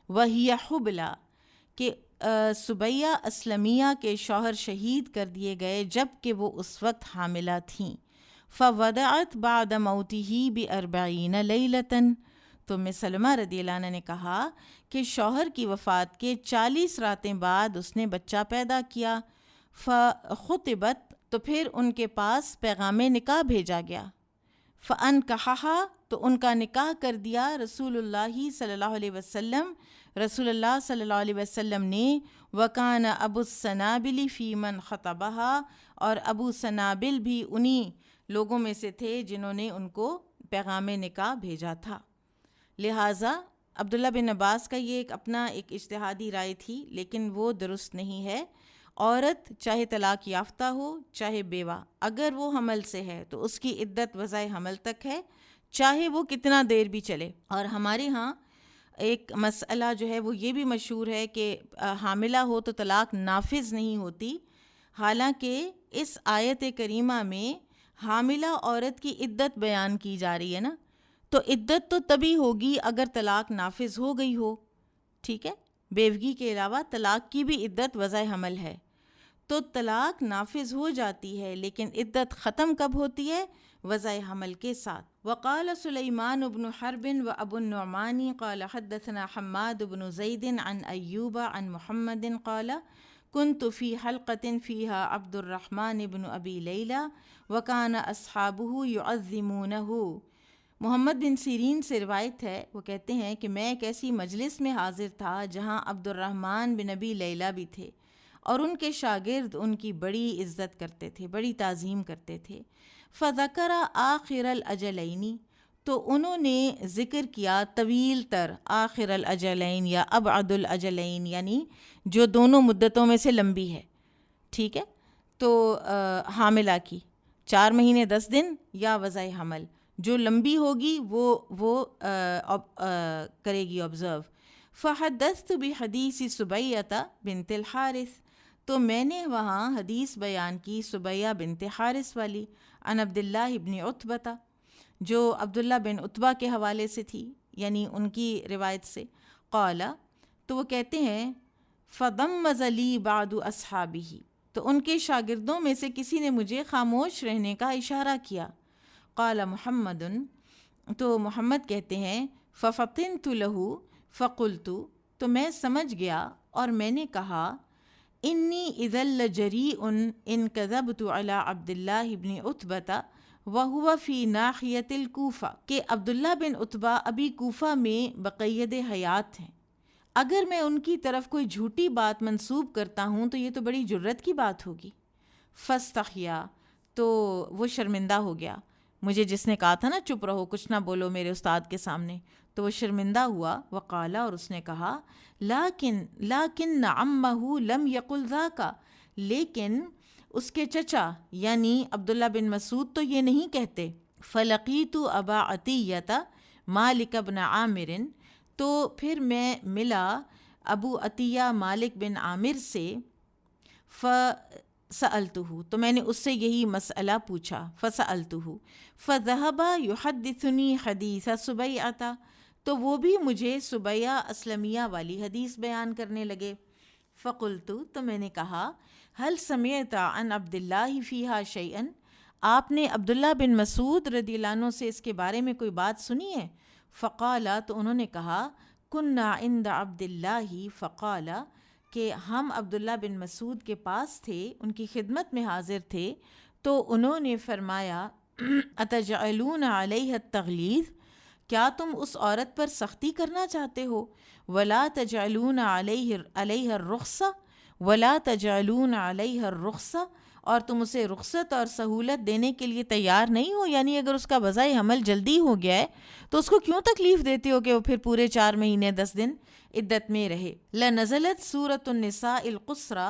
وہی حبلہ، کہ سبیہ اسلمیہ کے شوہر شہید کر دیے گئے جب کہ وہ اس وقت حاملہ تھیں۔ فوضعت بعد موتہ ب40 لیلۃ، تو ام سلمہ رضی اللہ عنہ نے کہا کہ شوہر کی وفات کے 40 راتیں بعد اس نے بچہ پیدا کیا۔ فخطبت، تو پھر ان کے پاس پیغام نکاح بھیجا گیا۔ فانکحہا، تو ان کا نکاح کر دیا رسول اللہ صلی اللہ علیہ وسلم، رسول اللہ صلی اللہ علیہ وسلم نے۔ وکان ابو السنابل فی من خطبہا، اور ابو سنابل بھی انہی لوگوں میں سے تھے جنہوں نے ان کو پیغام نکاح بھیجا تھا۔ لہٰذا عبداللہ بن عباس کا یہ اپنا ایک اجتہادی رائے تھی، لیکن وہ درست نہیں ہے۔ عورت چاہے طلاق یافتہ ہو چاہے بیوہ، اگر وہ حمل سے ہے تو اس کی عدت وضع حمل تک ہے، چاہے وہ کتنا دیر بھی چلے۔ اور ہمارے ہاں ایک مسئلہ جو ہے وہ یہ بھی مشہور ہے کہ حاملہ ہو تو طلاق نافذ نہیں ہوتی، حالانکہ اس آیت کریمہ میں حاملہ عورت کی عدت بیان کی جا رہی ہے نا، تو عدت تو تبھی ہوگی اگر طلاق نافذ ہو گئی ہو، ٹھیک ہے، بیوگی کے علاوہ طلاق کی بھی عدت وضع حمل ہے، تو طلاق نافذ ہو جاتی ہے لیکن عدت ختم کب ہوتی ہے؟ وضع حمل کے ساتھ۔ وقال سلیمان بن حرب و ابو النعمان قال حدثنا حماد بن زید عن ایوب عن محمد قال كنت في حلقة فيها عبد الرحمن بن ابی لیلى وكان اصحابه يعظمونه۔ محمد بن سیرین سے روایت ہے، وہ کہتے ہیں کہ میں ایک ایسی مجلس میں حاضر تھا جہاں عبد الرحمن بن ابی لیلہ بھی تھے اور ان کے شاگرد ان کی بڑی عزت کرتے تھے، بڑی تعظیم کرتے تھے۔ فذکر آخر الاجلین، تو انہوں نے ذکر کیا طویل تر آخر الاجلین یا ابعد الاجلین، یعنی جو دونوں مدتوں میں سے لمبی ہے، ٹھیک ہے، تو حاملہ کی 4 مہینے 10 دن یا وضع حمل، جو لمبی ہوگی وہ کرے گی آبزرو۔ فحدثت بحدیث سبیۃ بنت الحارث، تو میں نے وہاں حدیث بیان کی سبیہ بنت حارث والی، عن عبداللہ ابن عتبہ، جو عبداللہ بن عتبہ کے حوالے سے تھی، یعنی ان کی روایت سے۔ قال، تو وہ کہتے ہیں فضمز لی بعض اصحابہ، تو ان کے شاگردوں میں سے کسی نے مجھے خاموش رہنے کا اشارہ کیا۔ قال محمد، تو محمد کہتے ہیں ففطنت لہ فقلت، تو میں سمجھ گیا اور میں نے کہا انی اذا لجریء ان کذبت علی عبداللہ بن عتبہ وہو فی ناحیۃ الکوفہ، کہ عبداللہ بن عتبہ ابھی کوفہ میں بقید حیات ہیں، اگر میں ان کی طرف کوئی جھوٹی بات منسوب کرتا ہوں تو یہ تو بڑی جرت کی بات ہوگی۔ فاستحیا، تو وہ شرمندہ ہو گیا، مجھے جس نے کہا تھا نا چپ رہو کچھ نہ بولو میرے استاد کے سامنے، تو وہ شرمندہ ہوا۔ وقالا، اور اس نے کہا لیکن عمہ لم یقل ذاک، لیکن اس کے چچا یعنی عبداللہ بن مسعود تو یہ نہیں کہتے۔ فلقیت ابا عطیۃ مالک بن عامر، تو پھر میں ملا ابو عطیہ مالک بن عامر سے، فسألتہ، تو میں نے اس سے یہی مسئلہ پوچھا، فسألتہ فذهب يحدثني حدیث سبیعۃ، تو وہ بھی مجھے سبیہ اسلمیہ والی حدیث بیان کرنے لگے۔ فقلت، تو میں نے کہا هل سمعت عن عبداللہ فیہا شیئا، آپ نے عبداللہ بن مسعود رضی اللہ عنہ سے اس کے بارے میں کوئی بات سنی ہے؟ فقالا، تو انہوں نے کہا کنا عند عبداللہ، فقالا، کہ ہم عبداللہ بن مسعود کے پاس تھے، ان کی خدمت میں حاضر تھے، تو انہوں نے فرمایا اتجعلون علیہ التغلیظ، کیا تم اس عورت پر سختی کرنا چاہتے ہو؟ ولا تجعلون علیہ الرخصہ، ولا تجعلون علیہ الرخصہ، اور تم اسے رخصت اور سہولت دینے کے لیے تیار نہیں ہو، یعنی اگر اس کا وضع حمل جلدی ہو گیا ہے تو اس کو کیوں تکلیف دیتے ہو کہ وہ پھر پورے 4 مہینے 10 دن عدت میں رہے۔ لنزلت سورۃ النساء القصری،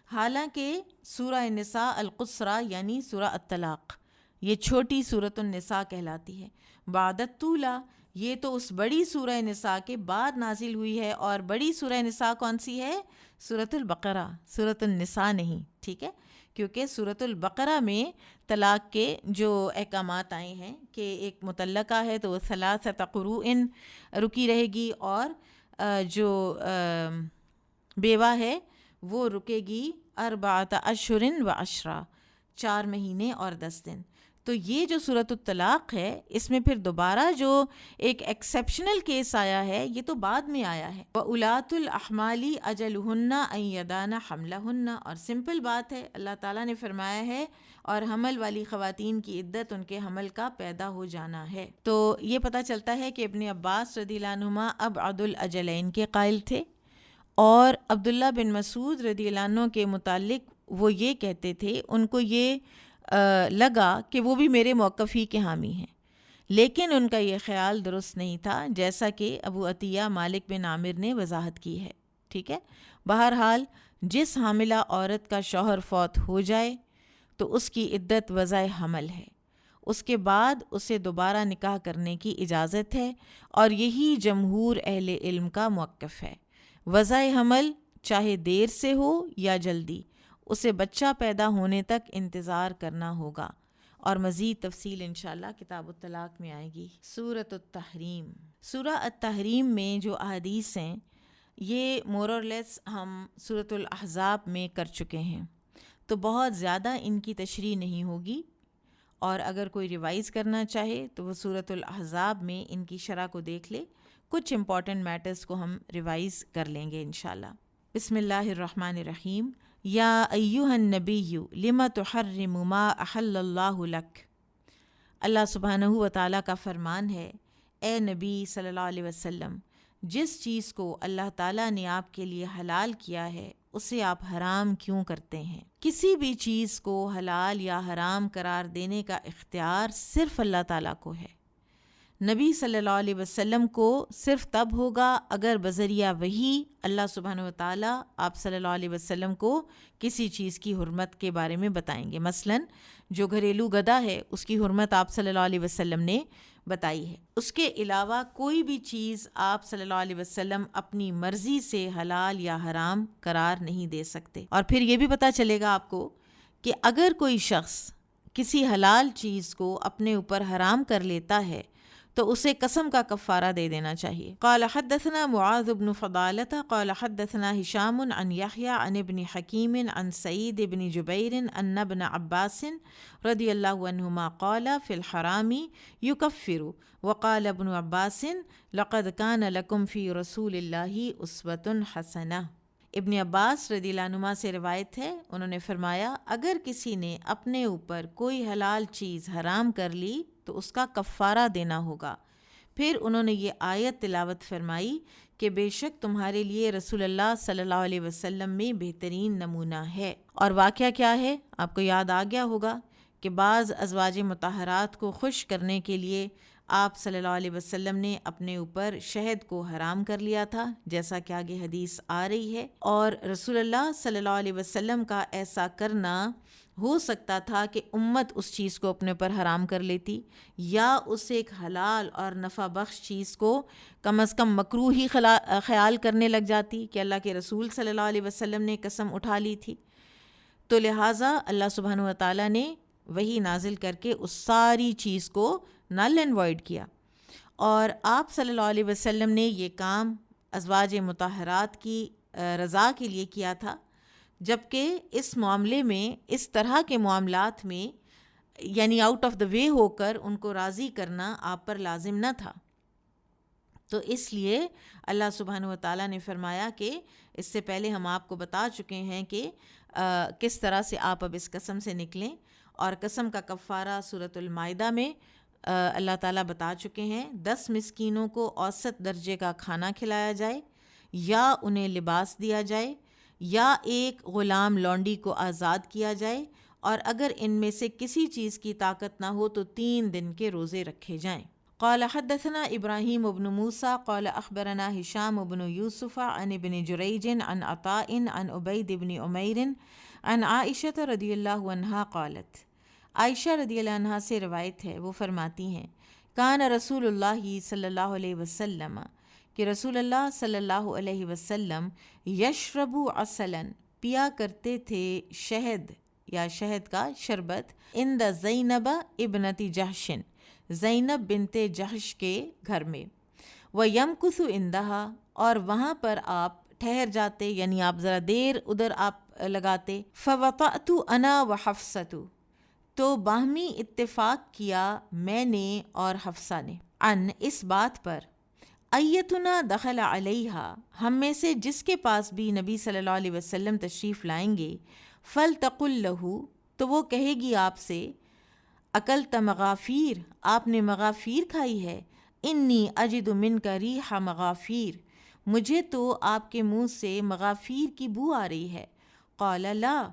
حالانکہ سورہ نساء القصری یعنی سورہ الطلاق، یہ چھوٹی سورۃ النساء کہلاتی ہے۔ بعد الطولہ، یہ تو اس بڑی سورہ نساء کے بعد نازل ہوئی ہے، اور بڑی سورہ نساء کون سی ہے؟ سورۃ البقرہ، سورۃ النساء نہیں، ٹھیک ہے، کیونکہ سورۃ البقرہ میں طلاق کے جو احکامات آئے ہیں کہ ایک مطلقہ ہے تو وہ ثلاثۃ قروء رکی رہے گی، اور جو بیوہ ہے وہ رکے گی 4 اشہر و 10، 4 مہینے اور 10 دن۔ تو یہ جو سورۃ الطلاق ہے، اس میں پھر دوبارہ جو ایک ایکسیپشنل کیس آیا ہے یہ تو بعد میں آیا ہے، وَأُولَاتُ الْأَحْمَالِ أَجَلُهُنَّ أَن يَضَعْنَ حَمْلَهُنَّ، اور سمپل بات ہے، اللہ تعالیٰ نے فرمایا ہے اور حمل والی خواتین کی عدت ان کے حمل کا پیدا ہو جانا ہے۔ تو یہ پتہ چلتا ہے کہ ابن عباس رضی اللہ عنہما ابعد الاجلین کے قائل تھے، اور عبداللہ بن مسعود رضی اللہ عنہ کے متعلق وہ یہ کہتے تھے، ان کو یہ لگا کہ وہ بھی میرے موقف ہی کے حامی ہیں، لیکن ان کا یہ خیال درست نہیں تھا، جیسا کہ ابو عطیہ مالک بن عامر نے وضاحت کی ہے، ٹھیک ہے۔ بہرحال جس حاملہ عورت کا شوہر فوت ہو جائے تو اس کی عدت وضع حمل ہے، اس کے بعد اسے دوبارہ نکاح کرنے کی اجازت ہے، اور یہی جمہور اہل علم کا موقف ہے۔ وضع حمل چاہے دیر سے ہو یا جلدی، اسے بچہ پیدا ہونے تک انتظار کرنا ہوگا، اور مزید تفصیل انشاءاللہ کتاب الطلاق میں آئے گی۔ سورۃ التحریم، سورہ التحریم میں جو احادیث ہیں یہ مور اور لیس ہم سورۃ الاحزاب میں کر چکے ہیں، تو بہت زیادہ ان کی تشریح نہیں ہوگی، اور اگر کوئی ریوائز کرنا چاہے تو وہ سورۃ الاحزاب میں ان کی شرح کو دیکھ لے، کچھ امپورٹنٹ میٹرز کو ہم ریوائز کر لیں گے انشاءاللہ۔ بسم اللہ الرحمن الرحیم۔ یا ایہا النبی لم تحرم ما احل اللہ لک، اللہ سبحانہ و تعالیٰ کا فرمان ہے، اے نبی صلی اللہ علیہ وسلم، جس چیز کو اللہ تعالیٰ نے آپ کے لیے حلال کیا ہے اسے آپ حرام کیوں کرتے ہیں؟ کسی بھی چیز کو حلال یا حرام قرار دینے کا اختیار صرف اللہ تعالیٰ کو ہے۔ نبی صلی اللہ علیہ وسلم کو صرف تب ہوگا اگر بذریعہ وحی اللہ سبحانہ وتعالیٰ آپ صلی اللہ علیہ وسلم کو کسی چیز کی حرمت کے بارے میں بتائیں گے۔ مثلاً جو گھریلو گدھا ہے اس کی حرمت آپ صلی اللہ علیہ وسلم نے بتائی ہے۔ اس کے علاوہ کوئی بھی چیز آپ صلی اللہ علیہ وسلم اپنی مرضی سے حلال یا حرام قرار نہیں دے سکتے۔ اور پھر یہ بھی پتہ چلے گا آپ کو کہ اگر کوئی شخص کسی حلال چیز کو اپنے اوپر حرام کر لیتا ہے تو اسے قسم کا کفارہ دے دینا چاہیے۔ قال حدثنا معاذ بن فضالة قال حدثنا هشام عن يحيى عن ابن حكيم عن سعيد بن جبير أن ابن عباس رضي الله عنهما قال في الحرام يكفر وقال ابن عباس لقد كان لكم في رسول الله أسوة حسنة۔ ابن عباس رضی اللہ عنہما سے روایت ہے، انہوں نے فرمایا اگر کسی نے اپنے اوپر کوئی حلال چیز حرام کر لی تو اس کا کفارہ دینا ہوگا۔ پھر انہوں نے یہ آیت تلاوت فرمائی کہ بے شک تمہارے لیے رسول اللہ صلی اللہ علیہ وسلم میں بہترین نمونہ ہے۔ اور واقعہ کیا ہے؟ آپ کو یاد آ گیا ہوگا کہ بعض ازواج مطہرات کو خوش کرنے کے لیے آپ صلی اللہ علیہ وسلم نے اپنے اوپر شہد کو حرام کر لیا تھا، جیسا کہ آگے حدیث آ رہی ہے۔ اور رسول اللہ صلی اللہ علیہ وسلم کا ایسا کرنا ہو سکتا تھا کہ امت اس چیز کو اپنے پر حرام کر لیتی، یا اس ایک حلال اور نفع بخش چیز کو کم از کم مکروہ ہی خیال کرنے لگ جاتی کہ اللہ کے رسول صلی اللہ علیہ وسلم نے قسم اٹھا لی تھی۔ تو لہٰذا اللہ سبحانہ وتعالیٰ نے وہی نازل کر کے اس ساری چیز کو نل اینڈ وائڈ کیا، اور آپ صلی اللہ علیہ وسلم نے یہ کام ازواج مطہرات کی رضا کے لیے کیا تھا، جبکہ اس معاملے میں، اس طرح کے معاملات میں، یعنی آؤٹ آف دا وے ہو کر ان کو راضی کرنا آپ پر لازم نہ تھا۔ تو اس لیے اللہ سبحانہ وتعالیٰ نے فرمایا کہ اس سے پہلے ہم آپ کو بتا چکے ہیں کہ کس طرح سے آپ اب اس قسم سے نکلیں، اور قسم کا کفارہ سورۃ المائدہ میں اللہ تعالیٰ بتا چکے ہیں۔ 10 مسکینوں کو اوسط درجے کا کھانا کھلایا جائے، یا انہیں لباس دیا جائے، یا ایک غلام لونڈی کو آزاد کیا جائے، اور اگر ان میں سے کسی چیز کی طاقت نہ ہو تو 3 دن کے روزے رکھے جائیں۔ قال حدثنا ابراہیم بن موسیٰ قال اخبرنا ہشام بن یوسف عن ابن جریج عن عطاء عن عبید بن عمیر عن عائشہ رضی اللہ عنہا قالت، عائشہ رضی اللہ عنہا سے روایت ہے، وہ فرماتی ہیں کان رسول اللہ صلی اللہ علیہ وسلم، کہ رسول اللہ صلی اللہ علیہ وسلم یشرب عسلا، پیا کرتے تھے شہد یا شہد کا شربت، عند زینب ابنت جحش، زینب بنت جحش کے گھر میں، وَيَمْكُثُ عِنْدَهَا، اور وہاں پر آپ ٹھہر جاتے، یعنی آپ ذرا دیر ادھر آپ لگاتے۔ فَوَطَأْتُ أَنَا وَحَفْصَةُ، تو باہمی اتفاق کیا میں نے اور حفصہ نے، ان اس بات پر، ایتنا دخل علیہا، ہم میں سے جس کے پاس بھی نبی صلی اللہ علیہ وسلم تشریف لائیں گے، فلتقل لہو، تو وہ کہے گی آپ سے، اکلت مغافیر، آپ نے مغافیر کھائی ہے، انی اجد منک ریح مغافیر، مجھے تو آپ کے منہ سے مغافیر کی بو آ رہی ہے۔ قال لا،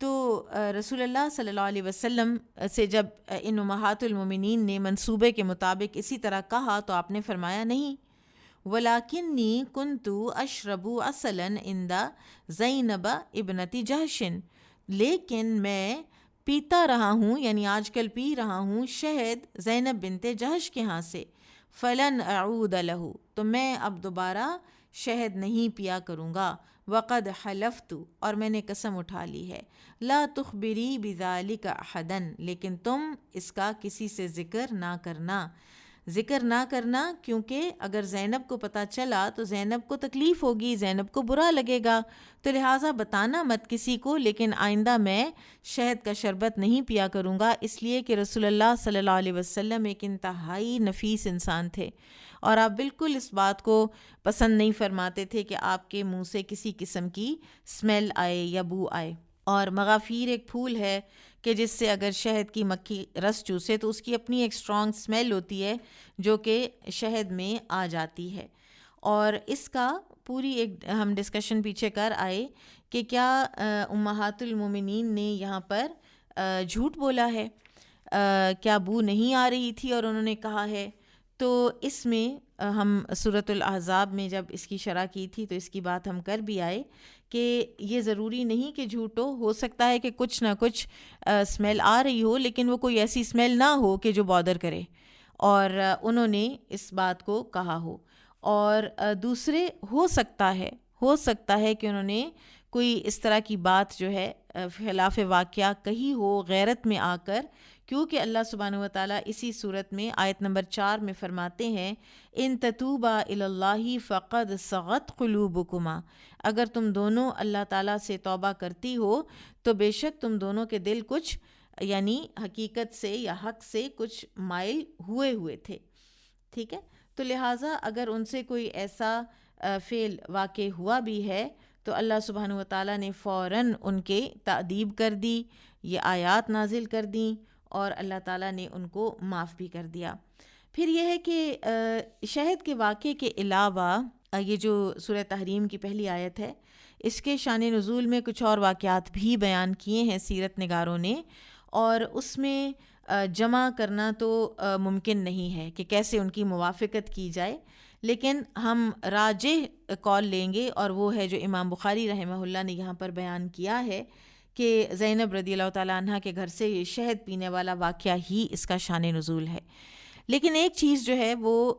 تو رسول اللہ صلی اللہ علیہ وسلم سے جب ان امہات المومنین نے منصوبے کے مطابق اسی طرح کہا تو آپ نے فرمایا نہیں، وَلَكِنِّي كُنْتُ أَشْرَبُ عَسَلًا عِنْدَ زَيْنَبَ ابنت جحش، لیکن میں پیتا رہا ہوں، یعنی آج کل پی رہا ہوں شہد زینب بنت جحش کے ہاں سے، فَلَنْ أَعُودَ لَهُ، تو میں اب دوبارہ شہد نہیں پیا کروں گا، وَقَدْ حَلَفْتُ، اور میں نے قسم اٹھا لی ہے، لَا تُخْبِرِي بِذَلِكَ أَحَدًا، لیکن تم اس کا کسی سے ذکر نہ کرنا، کیونکہ اگر زینب کو پتہ چلا تو زینب کو تکلیف ہوگی، زینب کو برا لگے گا، تو لہٰذا بتانا مت کسی کو، لیکن آئندہ میں شہد کا شربت نہیں پیا کروں گا، اس لیے کہ رسول اللہ صلی اللہ علیہ وسلم ایک انتہائی نفیس انسان تھے، اور آپ بالکل اس بات کو پسند نہیں فرماتے تھے کہ آپ کے منہ سے کسی قسم کی اسمیل آئے یا بو آئے۔ اور مغافیر ایک پھول ہے کہ جس سے اگر شہد کی مکھی رس چوسے تو اس کی اپنی ایک اسٹرانگ اسمیل ہوتی ہے جو کہ شہد میں آ جاتی ہے، اور اس کا پوری ایک ہم ڈسکشن پیچھے کر آئے کہ کیا امہات المومنین نے یہاں پر جھوٹ بولا ہے، کیا بو نہیں آ رہی تھی اور انہوں نے کہا ہے؟ تو اس میں ہم سورۃ الاحزاب میں جب اس کی شرح کی تھی تو اس کی بات ہم کر بھی آئے کہ یہ ضروری نہیں کہ جھوٹ ہو سکتا ہے کہ کچھ نہ کچھ اسمیل آ رہی ہو، لیکن وہ کوئی ایسی اسمیل نہ ہو کہ جو بادر کرے، اور انہوں نے اس بات کو کہا ہو۔ اور دوسرے ہو سکتا ہے کہ انہوں نے کوئی اس طرح کی بات جو ہے خلاف واقعہ کہی ہو غیرت میں آ کر، کیونکہ اللہ سبحانہ و تعالیٰ اسی صورت میں آیت نمبر 4 میں فرماتے ہیں ان تتوبا الی اللہ فقد صغت قلوبکما، اگر تم دونوں اللہ تعالیٰ سے توبہ کرتی ہو تو بے شک تم دونوں کے دل کچھ یعنی حقیقت سے یا حق سے کچھ مائل ہوئے تھے، ٹھیک ہے۔ تو لہٰذا اگر ان سے کوئی ایسا فعل واقع ہوا بھی ہے تو اللہ سبحانہ و تعالیٰ نے فوراً ان کے تأدیب کر دی، یہ آیات نازل کر دیں اور اللہ تعالیٰ نے ان کو معاف بھی کر دیا۔ پھر یہ ہے کہ شہد کے واقعے کے علاوہ یہ جو سورہ تحریم کی پہلی آیت ہے اس کے شان نزول میں کچھ اور واقعات بھی بیان کیے ہیں سیرت نگاروں نے، اور اس میں جمع کرنا تو ممکن نہیں ہے کہ کیسے ان کی موافقت کی جائے، لیکن ہم راجح قول لیں گے، اور وہ ہے جو امام بخاری رحمہ اللہ نے یہاں پر بیان کیا ہے کہ زینب رضی اللہ تعالیٰ عنہ کے گھر سے یہ شہد پینے والا واقعہ ہی اس کا شان نزول ہے۔ لیکن ایک چیز جو ہے وہ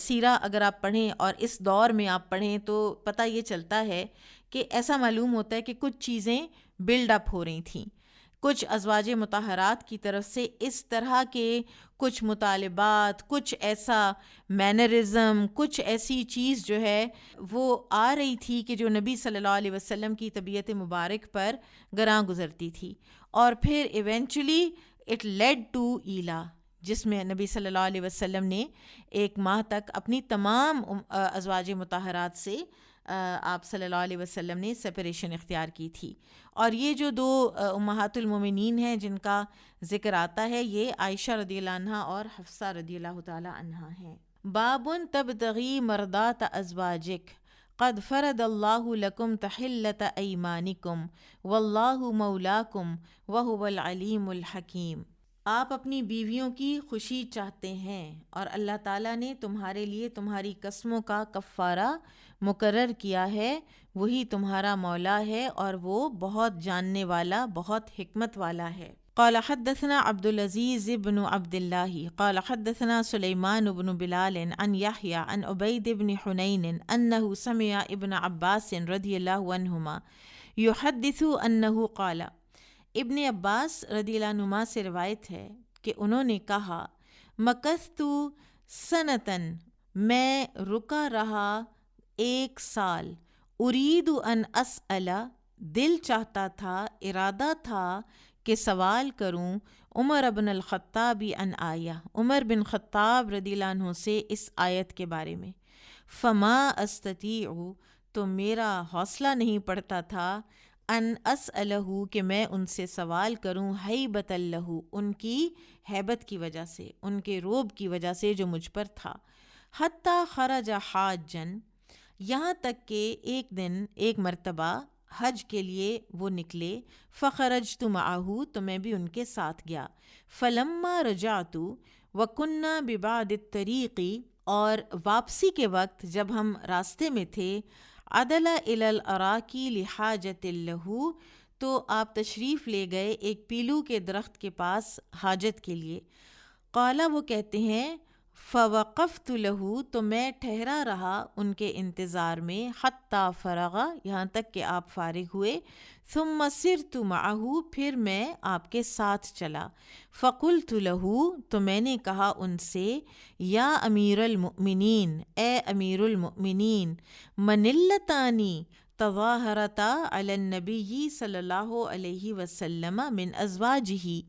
سیرہ اگر آپ پڑھیں اور اس دور میں آپ پڑھیں تو پتہ یہ چلتا ہے کہ ایسا معلوم ہوتا ہے کہ کچھ چیزیں بلڈ اپ ہو رہی تھیں، کچھ ازواج مطہرات کی طرف سے اس طرح کے کچھ مطالبات، کچھ ایسا مینرزم، کچھ ایسی چیز جو ہے وہ آ رہی تھی کہ جو نبی صلی اللہ علیہ وسلم کی طبیعت مبارک پر گراں گزرتی تھی، اور پھر ایونچولی اٹ لیڈ ٹو ایلا، جس میں نبی صلی اللہ علیہ وسلم نے 1 ماہ تک اپنی تمام ازواج مطہرات سے آپ صلی اللہ علیہ وسلم نے سپریشن اختیار کی تھی۔ اور یہ جو 2 امہات المومنین ہیں جن کا ذکر آتا ہے یہ عائشہ رضی اللہ عنہا اور حفصہ رضی اللہ تعالی عنہا ہیں۔ باب تبتغی مرضات ازواجک قد فرض اللہ لکم تحلۃ ایمانکم واللہ مولاکم وہو العلیم الحکیم۔ آپ اپنی بیویوں کی خوشی چاہتے ہیں اور اللہ تعالیٰ نے تمہارے لیے تمہاری قسموں کا کفارہ مقرر کیا ہے، وہی تمہارا مولا ہے اور وہ بہت جاننے والا، بہت حکمت والا ہے۔ قال حدثنا عبد العزیز بن عبد اللہ قال حدثنا سلیمان بن بلال عن یحیی عن عبید بن حنین انہ سمع ابن عباس رضی اللہ عنہما یحدث انہ قال، ابن عباس رضی اللہ عنہما سے روایت ہے کہ انہوں نے کہا مکثت سنتاً، میں رکا رہا 1 سال، ارید ان اسأل، دل چاہتا تھا، ارادہ تھا کہ سوال کروں، عمر بن الخطاب عن آیہ، عمر بن خطاب رضی اللہ عنہ سے اس آیت کے بارے میں، فما استطیع، تو میرا حوصلہ نہیں پڑتا تھا، ان اسألہ، کہ میں ان سے سوال کروں، ہیبۃ لہ، ان کی ہیبت کی وجہ سے، ان کے روب کی وجہ سے جو مجھ پر تھا، حتی خرج حاجن، یہاں تک کہ ایک مرتبہ حج کے لیے وہ نکلے، فخرجت معہ، تو میں بھی ان کے ساتھ گیا، فلما رجعت وکنا ببعد الطریق، اور واپسی کے وقت جب ہم راستے میں تھے، عدل الی الاراکی لحاجت لہ، تو آپ تشریف لے گئے ایک پیلو کے درخت کے پاس حاجت کے لیے، قال، وہ کہتے ہیں، فوقفت لہ، تو میں ٹھہرا رہا ان کے انتظار میں، حتی فرغ، یہاں تک کہ آپ فارغ ہوئے، ثم سرت معہ، پھر میں آپ کے ساتھ چلا، فقلت لہ، تو میں نے کہا ان سے، یا امیر المؤمنین، اے امیر المؤمنین، من اللتانی تظاہرتا علی النبی صلی اللہ علیہ وسلم من ازواجہ،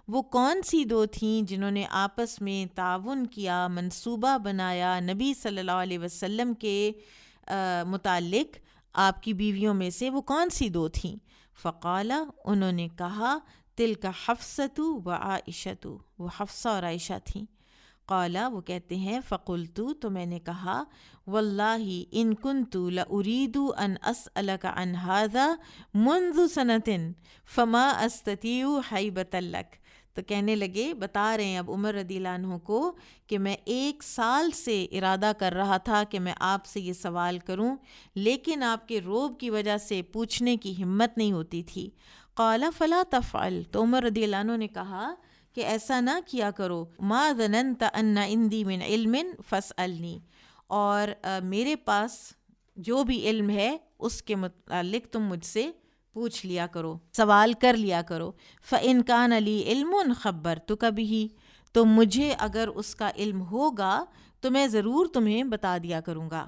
وہ کون سی 2 تھیں جنہوں نے آپس میں تعاون کیا، منصوبہ بنایا نبی صلی اللہ علیہ وسلم کے متعلق، آپ کی بیویوں میں سے وہ کون سی 2 تھیں؟ فقال، انہوں نے کہا، تلک حفصۃ و عائشۃ، وہ حفصہ اور عائشہ تھیں۔ قالا وہ کہتے ہیں فقلتو تو میں نے کہا واللہ ان کنت لاريد ان اسألک عن هذا منذ سنة فما استطيع حیبة لک. تو کہنے لگے، بتا رہے ہیں اب عمر رضی اللہ عنہ کو کہ میں 1 سال سے ارادہ کر رہا تھا کہ میں آپ سے یہ سوال کروں، لیکن آپ کے روب کی وجہ سے پوچھنے کی ہمت نہیں ہوتی تھی. قال فلا تفعل، تو عمر رضی اللہ عنہ نے کہا کہ ایسا نہ کیا کرو. ما ظننت ان عندي من علم فاسألنی، اور میرے پاس جو بھی علم ہے اس کے متعلق تم مجھ سے پوچھ لیا کرو، سوال کر لیا کرو. فإن كان لي علم خبرتك به، تو مجھے اگر اس کا علم ہوگا تو میں ضرور تمہیں بتا دیا کروں گا.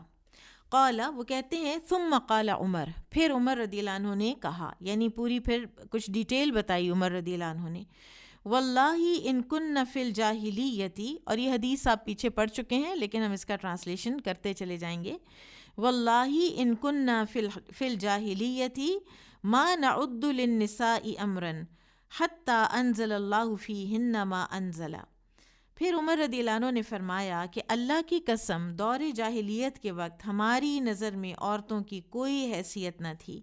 قال وہ کہتے ہیں ثم قال عمر، پھر عمر رضی اللہ عنہ نے کہا، یعنی پوری پھر کچھ ڈیٹیل بتائی عمر رضی اللہ عنہ نے. واللہ ان کن فی الجاہلیتی، اور یہ حدیث آپ پیچھے پڑھ چکے ہیں لیکن ہم اس کا ٹرانسلیشن کرتے چلے جائیں گے. واللہ ان کن فی الجاہلیتی ما نعد للنساء امرا حتی انزل اللہ فیہن ما انزل. پھر عمر رضی اللہ عنہ نے فرمایا کہ اللہ کی قسم دور جاہلیت کے وقت ہماری نظر میں عورتوں کی کوئی حیثیت نہ تھی،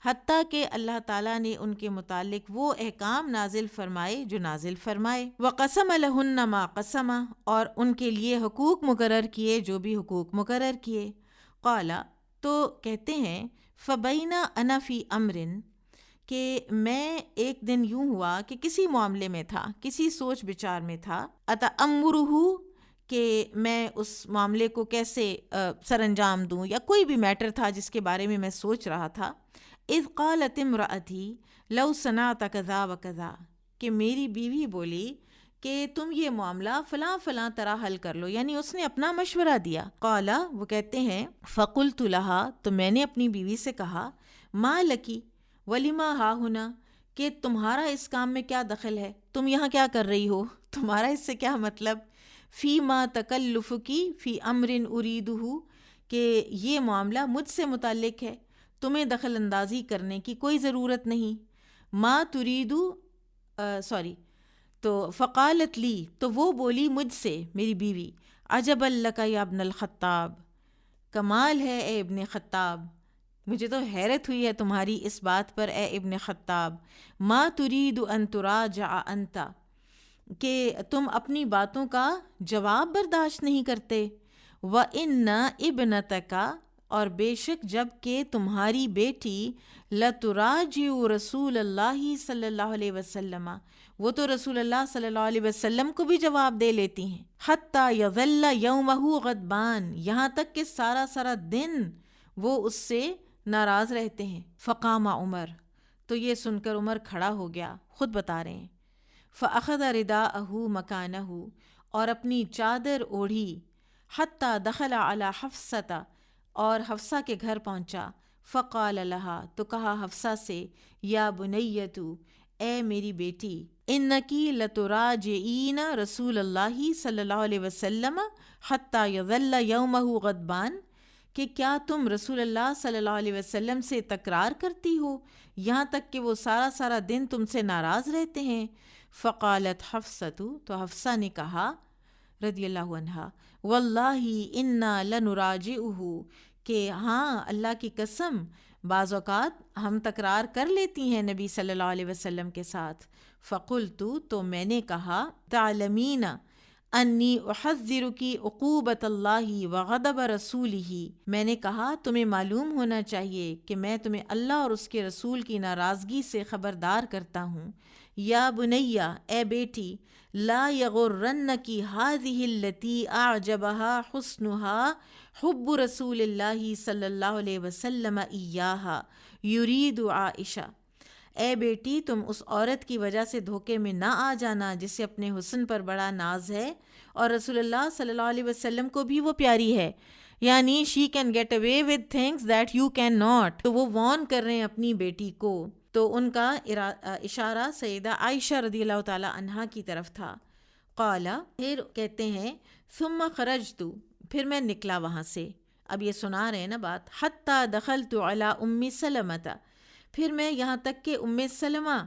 حتیٰ کہ اللہ تعالیٰ نے ان کے متعلق وہ احکام نازل فرمائے جو نازل فرمائے. وَقَسَمَ لَهُنَّ مَا قَسَمَ، اور ان کے لیے حقوق مقرر کیے جو بھی حقوق مقرر کیے. قال تو کہتے ہیں فَبَيْنَ أَنَا فِي أَمْرٍ، کہ میں ایک دن یوں ہوا کہ کسی معاملے میں تھا، کسی سوچ بچار میں تھا. أَتَأَمُّرُهُ، کہ میں اس معاملے کو کیسے سر انجام دوں، یا کوئی بھی میٹر تھا جس کے بارے میں میں سوچ رہا تھا. اذ قالت امرأتی لو صنعت کذا و کذا، کہ میری بیوی بولی کہ تم یہ معاملہ فلاں فلاں طرح حل کر لو، یعنی اس نے اپنا مشورہ دیا. قالا وہ کہتے ہیں فقلت لها، تو میں نے اپنی بیوی سے کہا ما لکی ولما ہا ہنا، کہ تمہارا اس کام میں کیا دخل ہے، تم یہاں کیا کر رہی ہو، تمہارا اس سے کیا مطلب. فی ما تکلفکی فی امر اریدہ، کہ یہ معاملہ مجھ سے متعلق ہے، تمہیں دخل اندازی کرنے کی کوئی ضرورت نہیں. ما تریدو تو فقالت لی، تو وہ بولی مجھ سے میری بیوی، عجب لک یا ابن الخطاب، کمال ہے اے ابن خطاب، مجھے تو حیرت ہوئی ہے تمہاری اس بات پر اے ابن خطاب. ما ترید ان تراجع انت، کہ تم اپنی باتوں کا جواب برداشت نہیں کرتے. وَإِنَّ ابْنَتَكَ، اور بے شک جب کہ تمہاری بیٹی لَتُرَاجِعُ رسول اللہ صلی اللہ علیہ وسلم، وہ تو رسول اللہ صلی اللہ علیہ وسلم کو بھی جواب دے لیتی ہیں. حَتَّى يَظَلَّ يَوْمَهُ غَضْبَانٍ، یہاں تک کہ سارا سارا دن وہ اس سے ناراض رہتے ہیں. فقام عمر، تو یہ سن کر عمر کھڑا ہو گیا، خود بتا رہے ہیں. فأخذ رداءه مکانہ، اور اپنی چادر اوڑھی. حتی دخل علی حفصۃ، اور حفصہ کے گھر پہنچا. فقال لها، تو کہا حفصہ سے، یا بنیۃ، اے میری بیٹی، انکی لتراجعین رسول اللہ صلی اللہ علیہ وسلم حتی یظل یومہ غضبان، کہ کیا تم رسول اللہ صلی اللہ علیہ وسلم سے تکرار کرتی ہو یہاں تک کہ وہ سارا سارا دن تم سے ناراض رہتے ہیں. فقالت حفصۃ، تو حفصہ نے کہا رضی اللہ عنہا، واللہ انا لنراجعہ، کہ ہاں اللہ کی قسم بعض اوقات ہم تکرار کر لیتی ہیں نبی صلی اللہ علیہ وسلم کے ساتھ. فقلت، تو میں نے کہا، تعلمین انی احذرکی عقوبۃ اللہ وغضب رسولہ، میں نے کہا تمہیں معلوم ہونا چاہیے کہ میں تمہیں اللہ اور اس کے رسول کی ناراضگی سے خبردار کرتا ہوں. یا بنیہ، اے بیٹی، لا یغرنکی ہذہ التی اعجبہا حسنہا حب رسول اللہ صلی اللہ علیہ وسلم ایہا یرید عائشہ، اے بیٹی تم اس عورت کی وجہ سے دھوکے میں نہ آ جانا جسے اپنے حسن پر بڑا ناز ہے اور رسول اللہ صلی اللہ علیہ وسلم کو بھی وہ پیاری ہے، یعنی she can get away with things that you cannot. تو وہ وارن کر رہے ہیں اپنی بیٹی کو، تو ان کا اشارہ سیدہ عائشہ رضی اللہ تعالی عنہا کی طرف تھا. قالا، پھر کہتے ہیں ثم خرجت، پھر میں نکلا وہاں سے. اب یہ سنا رہے ہیں نا بات. حتی دخلت علی ام سلمۃ، پھر میں یہاں تک کہ ام سلمہ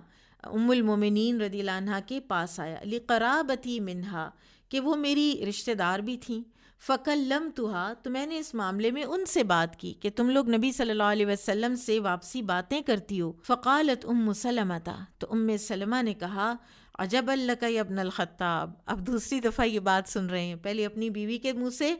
ام المومنین رضی اللہ عنہا کے پاس آیا. لقرابتی منہا، کہ وہ میری رشتہ دار بھی تھیں۔ فَكَلَّمْتُهَا، تو میں نے اس معاملے میں ان سے بات کی کہ تم لوگ نبی صلی اللہ علیہ وسلم سے واپسی باتیں کرتی ہو۔ فَقَالَتْ أُمُّ سَلَمَةَ، تو سلمہ نے کہا عجبا لک یا ابن الخطاب، اب دوسری دفعہ یہ بات سن رہے ہیں، پہلے اپنی بیوی کے منہ سے،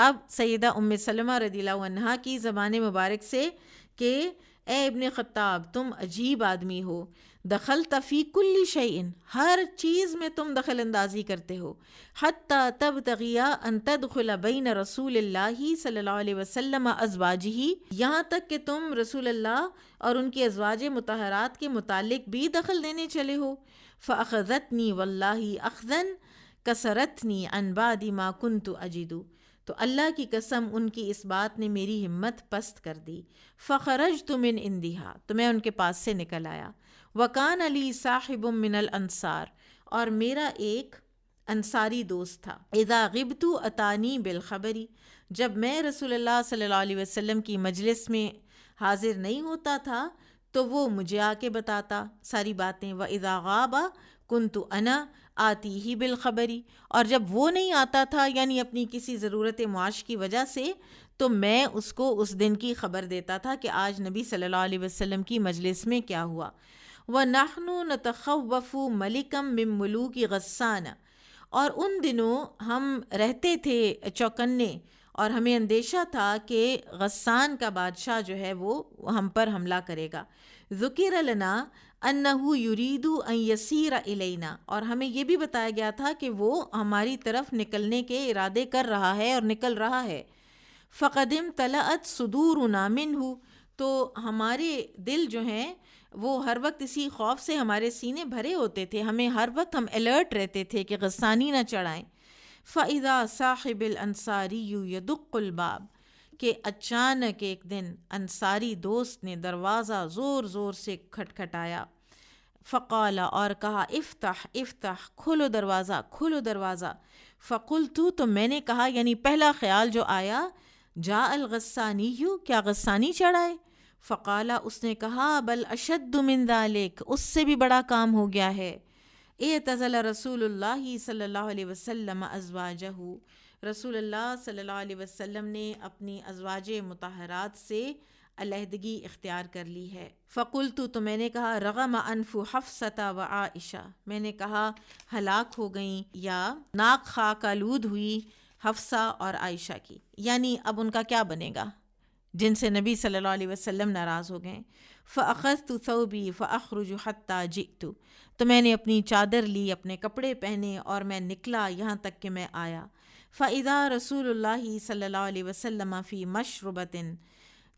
اب سیدہ سلمہ رضی اللہ عنہا کی زبان مبارک سے کہ اے ابن خطاب تم عجیب آدمی ہو، دخلت فی کل شیء، ہر چیز میں تم دخل اندازی کرتے ہو، حتی تبتغی ان تدخل بین رسول اللہ صلی اللہ علیہ وسلم ازواجہ، یہاں تک کہ تم رسول اللہ اور ان کی ازواج مطہرات کے متعلق بھی دخل دینے چلے ہو۔ فاخذتنی واللہ اخذا کسرتنی عن بعد ما کنت اجد، تو اللہ کی قسم ان کی اس بات نے میری ہمت پست کر دی۔ فخرجت من عندها، تو میں ان کے پاس سے نکل آیا۔ وکان لی صاحب من الانصار، اور میرا ایک انصاری دوست تھا۔ اذا غبت اتانی بالخبری، جب میں رسول اللہ صلی اللہ علیہ وسلم کی مجلس میں حاضر نہیں ہوتا تھا تو وہ مجھے آ کے بتاتا ساری باتیں۔ وَإِذَا غَابَ كُنْتُ أَنَا آتِيهِ بِالْخَبَرِ، اور جب وہ نہیں آتا تھا یعنی اپنی کسی ضرورت معاش کی وجہ سے، تو میں اس کو اس دن کی خبر دیتا تھا کہ آج نبی صلی اللہ علیہ وسلم کی مجلس میں کیا ہوا۔ وَنَحْنُ نَتَخَوَّفُ مَلِكًا مِّن مُلُوكِ غَسَّانَ، اور ان دنوں ہم رہتے تھے چوکنے اور ہمیں اندیشہ تھا کہ غسان کا بادشاہ جو ہے وہ ہم پر حملہ کرے گا۔ ذکر لنا انہ یرید ان یسیر الینا، اور ہمیں یہ بھی بتایا گیا تھا کہ وہ ہماری طرف نکلنے کے ارادے کر رہا ہے اور نکل رہا ہے۔ فقد امتلأت صدورنا منہ، تو ہمارے دل جو ہیں وہ ہر وقت اسی خوف سے ہمارے سینے بھرے ہوتے تھے، ہمیں ہر وقت ہم الرٹ رہتے تھے کہ غسانی نہ چڑھائیں۔ فَإِذَا صَاحِبُ الْأَنصَارِيُّ يَدُقُّ الْبَابَ، کہ اچانک ایک دن انصاری دوست نے دروازہ زور زور سے کھٹکھٹایا۔ فقال، اور کہا افتح افتح، کھولو دروازہ کھولو دروازہ۔ فقلت، تو میں نے کہا، یعنی پہلا خیال جو آیا، جاء الغسانی، کیا غسانی چڑھائے؟ فقال، اس نے کہا بل اشد من ذلک، اس سے بھی بڑا کام ہو گیا ہے۔ اعتزل رسول اللہ صلی اللہ علیہ وسلم ازواجہ، رسول اللہ صلی اللہ علیہ وسلم نے اپنی ازواج مطہرات سے علیحدگی اختیار کر لی ہے۔ فقلت، تو میں نے کہا رغم انف حفصہ و عائشہ، میں نے کہا ہلاک ہو گئیں یا ناک خاک آلود ہوئی حفصہ اور عائشہ کی، یعنی اب ان کا کیا بنے گا جن سے نبی صلی اللہ علیہ وسلم ناراض ہو گئے۔ فأخذت ثوبی فأخرج حتی جئت، تو میں نے اپنی چادر لی، اپنے کپڑے پہنے اور میں نکلا یہاں تک کہ میں آیا۔ فإذا رسول اللہ صلی اللہ علیہ وسلم فی مشربۃ،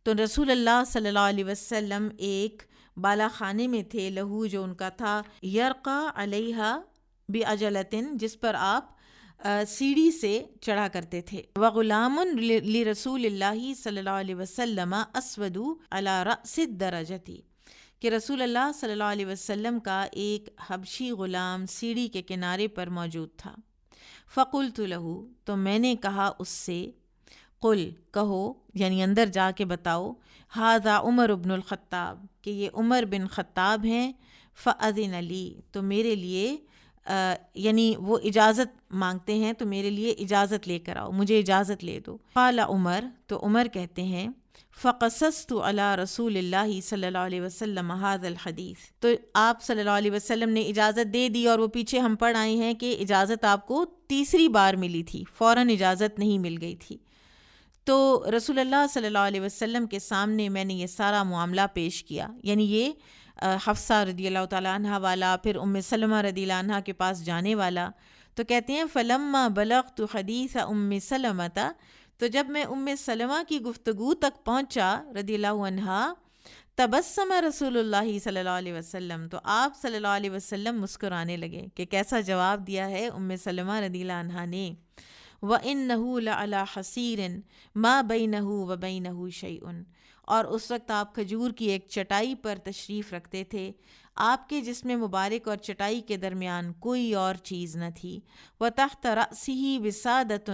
تو رسول اللہ صلی اللہ علیہ وسلم ایک بالا خانے میں تھے، لہو جو ان کا تھا، یرقى علیہا بعجلۃ، جس پر آپ سیڑھی سے چڑھا کرتے تھے۔ وغلام لرسول اللہ صلی اللہ علیہ وسلم اسود علی رأس الدرجۃ، کہ رسول اللہ صلی اللہ علیہ وسلم کا ایک حبشی غلام سیڑھی کے کنارے پر موجود تھا۔ فقلت له، تو میں نے کہا اس سے، قل، کہو، یعنی اندر جا کے بتاؤ، ھذا عمر بن الخطاب، کہ یہ عمر بن خطاب ہیں، فأذن لی، تو میرے لیے یعنی وہ اجازت مانگتے ہیں، تو میرے لیے اجازت لے کر آؤ، مجھے اجازت لے دو۔ قال عمر، تو عمر کہتے ہیں، فقصصت علی رسول اللہ صلی اللہ علیہ وسلم ھذا الحدیث، تو آپ صلی اللہ علیہ وسلم نے اجازت دے دی، اور وہ پیچھے ہم پڑھ آئے ہیں کہ اجازت آپ کو تیسری بار ملی تھی، فوراً اجازت نہیں مل گئی تھی۔ تو رسول اللہ صلی اللہ علیہ وسلم کے سامنے میں نے یہ سارا معاملہ پیش کیا، یعنی یہ حفصہ رضی اللہ تعالیٰ عنہ والا، پھر سلمہ رضی اللہ عنہ کے پاس جانے والا۔ تو کہتے ہیں فلما بلغت حدیث سلمہ، تو جب میں سلمہ کی گفتگو تک پہنچا رضی اللہ عنہ، تبسم رسول اللہ صلی اللہ علیہ وسلم، تو آپ صلی اللہ علیہ وسلم مسکرانے لگے کہ کیسا جواب دیا ہے سلمہ رضی اللہ عنہ نے۔ وَإِنَّهُ لَعَلَى حَصِيرٍ مَا بَيْنَهُ وَبَيْنَهُ شَيْءٌ، اور اس وقت آپ کھجور کی ایک چٹائی پر تشریف رکھتے تھے، آپ کے جسم مبارک اور چٹائی کے درمیان کوئی اور چیز نہ تھی۔ وَتَحْتَ رَأْسِهِ وِسَادَةٌ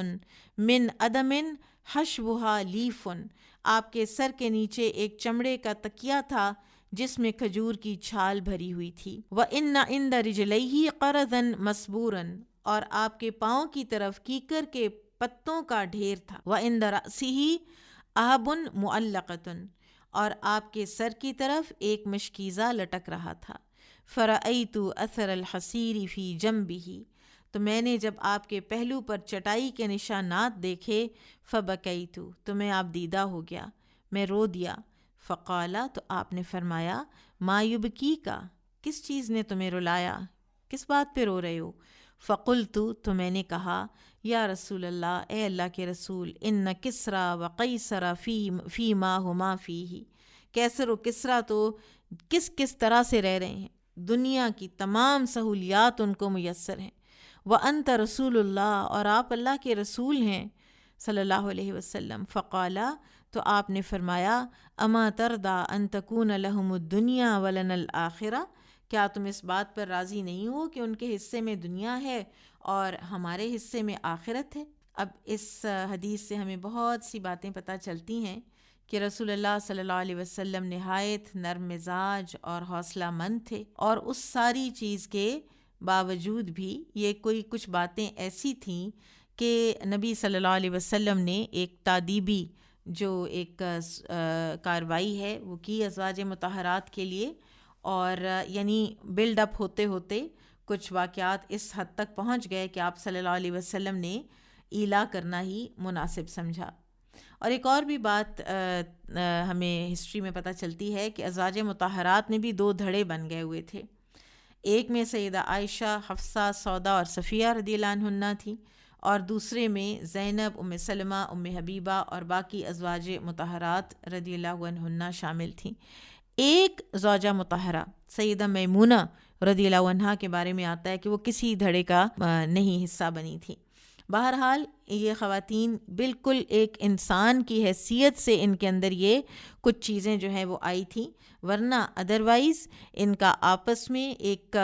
مِّنْ عَدَمٍ حَشْوُهَا لِيفٌ، آپ کے سر کے نیچے ایک چمڑے کا تکیہ تھا جس میں کھجور کی چھال بھری ہوئی تھی۔ وَإِنَّ عِنْدَ رِجْلَيْهِ قَرَضًا مَسْبُورًا، اور آپ کے پاؤں کی طرف کیکر کے پتوں کا ڈھیر تھا، وَعِنْدَ رَأْسِهِ أَهْبٌ مُعَلَّقَةٌ، اور آپ کے سر کی طرف ایک مشکیزہ لٹک رہا تھا، فَرَأَيْتُ أَثَرَ الْحَصِيرِ فِي جَنْبِهِ، تو میں نے جب آپ کے پہلو پر چٹائی کے نشانات دیکھے، فَبَكَيْتُ، تو میں آپ دیدہ ہو گیا، میں رو دیا، فقالا، تو آپ نے فرمایا، ما یبکیکا، کس چیز نے تمہیں رلایا، کس بات پہ رو رہے ہو؟ فقلت، تو میں نے کہا، یا رسول اللہ، اے اللہ کے رسول، ان کسریٰ و قیصر فی ما ہما فیہ، کیسر و کسریٰ تو کس طرح سے رہ رہے ہیں، دنیا کی تمام سہولیات ان کو میسر ہیں، وانت رسول اللہ، اور آپ اللہ کے رسول ہیں صلی اللہ علیہ وسلم۔ فقالا، تو آپ نے فرمایا، اما ترضیٰ ان تکون لہم الدنیا ولنا الآخرہ، کیا تم اس بات پر راضی نہیں ہو کہ ان کے حصے میں دنیا ہے اور ہمارے حصے میں آخرت ہے؟ اب اس حدیث سے ہمیں بہت سی باتیں پتہ چلتی ہیں کہ رسول اللہ صلی اللہ علیہ وسلم نہایت نرم مزاج اور حوصلہ مند تھے، اور اس ساری چیز کے باوجود بھی یہ کچھ باتیں ایسی تھیں کہ نبی صلی اللہ علیہ وسلم نے ایک تادیبی جو ایک کارروائی ہے وہ کی ازواج مطہرات کے لیے، اور یعنی بلڈ اپ ہوتے ہوتے کچھ واقعات اس حد تک پہنچ گئے کہ آپ صلی اللہ علیہ وسلم نے ایلا کرنا ہی مناسب سمجھا۔ اور ایک اور بھی بات ہمیں ہسٹری میں پتہ چلتی ہے کہ ازواج مطہرات میں بھی 2 دھڑے بن گئے ہوئے تھے، ایک میں سیدہ عائشہ، حفصہ، سودا اور صفیہ رضی اللہ عنہن تھیں، اور دوسرے میں زینب، ام سلمہ، ام حبیبہ اور باقی ازواج مطہرات رضی اللہ عنہن شامل تھیں۔ ایک زوجہ مطہرہ سیدہ میمونہ رضی اللہ عنہا کے بارے میں آتا ہے کہ وہ کسی دھڑے کا نہیں حصہ بنی تھی۔ بہرحال یہ خواتین بالکل ایک انسان کی حیثیت سے ان کے اندر یہ کچھ چیزیں جو ہیں وہ آئی تھیں، ورنہ ادروائز ان کا آپس میں ایک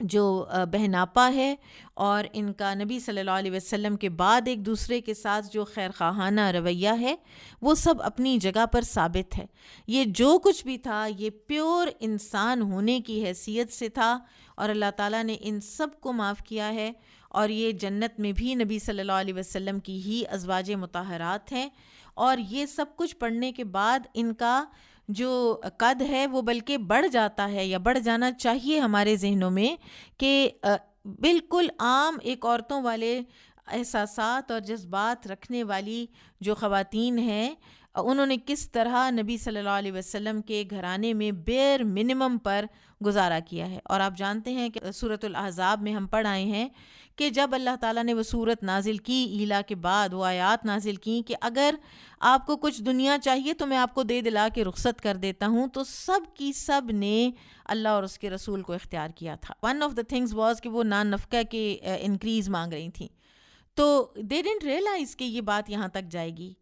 جو بہناپا ہے اور ان کا نبی صلی اللہ علیہ وسلم کے بعد ایک دوسرے کے ساتھ جو خیر خواہانہ رویہ ہے وہ سب اپنی جگہ پر ثابت ہے۔ یہ جو کچھ بھی تھا یہ پیور انسان ہونے کی حیثیت سے تھا، اور اللہ تعالیٰ نے ان سب کو معاف کیا ہے، اور یہ جنت میں بھی نبی صلی اللہ علیہ وسلم کی ہی ازواج مطہرات ہیں۔ اور یہ سب کچھ پڑھنے کے بعد ان کا جو قد ہے وہ بلکہ بڑھ جاتا ہے، یا بڑھ جانا چاہیے ہمارے ذہنوں میں، کہ بالکل عام ایک عورتوں والے احساسات اور جذبات رکھنے والی جو خواتین ہیں، انہوں نے کس طرح نبی صلی اللہ علیہ وسلم کے گھرانے میں بیر منیمم پر گزارا کیا ہے۔ اور آپ جانتے ہیں کہ سورۃ الاحزاب میں ہم پڑھ آئے ہیں کہ جب اللہ تعالیٰ نے وہ سورت نازل کی، ایلا کے بعد وہ آیات نازل کی کہ اگر آپ کو کچھ دنیا چاہیے تو میں آپ کو دے دلا کے رخصت کر دیتا ہوں، تو سب کی سب نے اللہ اور اس کے رسول کو اختیار کیا تھا۔ One of the things was کہ وہ نان نفقہ کے انکریز مانگ رہی تھیں، تو دے ڈنٹ ریئلائز کہ یہ بات یہاں تک جائے گی۔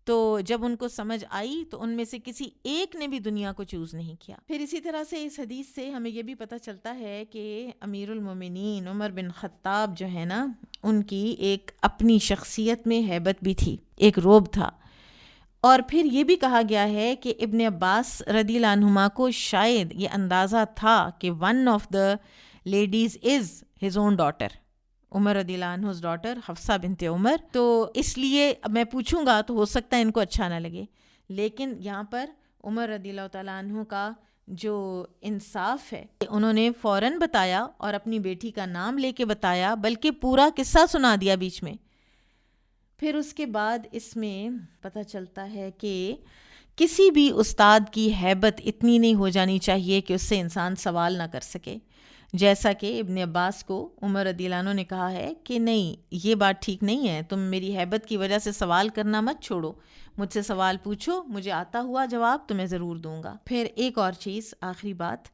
تو جب ان کو سمجھ آئی تو ان میں سے کسی ایک نے بھی دنیا کو چوز نہیں کیا۔ پھر اسی طرح سے اس حدیث سے ہمیں یہ بھی پتہ چلتا ہے کہ امیر المومنین عمر بن خطاب جو ہے نا، ان کی ایک اپنی شخصیت میں ہیبت بھی تھی، ایک روب تھا۔ اور پھر یہ بھی کہا گیا ہے کہ ابن عباس رضی اللہ عنہما کو شاید یہ اندازہ تھا کہ one of the ladies is his own daughter, Umar رضی اللہ عنہ ڈاٹر حفصہ بنت عمر، تو اس لیے میں پوچھوں گا تو ہو سکتا ہے ان کو اچھا نہ لگے، لیکن یہاں پر عمر رضی اللہ تعالیٰ عنہ کا جو انصاف ہے، انہوں نے فوراً بتایا اور اپنی بیٹی کا نام لے کے بتایا، بلکہ پورا قصہ سنا دیا بیچ میں۔ پھر اس کے بعد اس میں پتہ چلتا ہے کہ کسی بھی استاد کی ہیبت اتنی نہیں ہو جانی چاہیے کہ اس سے انسان سوال نہ کر سکے، جیسا کہ ابن عباس کو عمر رضی اللہ عنہ نے کہا ہے کہ نہیں، یہ بات ٹھیک نہیں ہے، تم میری ہیبت کی وجہ سے سوال کرنا مت چھوڑو، مجھ سے سوال پوچھو، مجھے آتا ہوا جواب تمہیں ضرور دوں گا۔ پھر ایک اور چیز، آخری بات،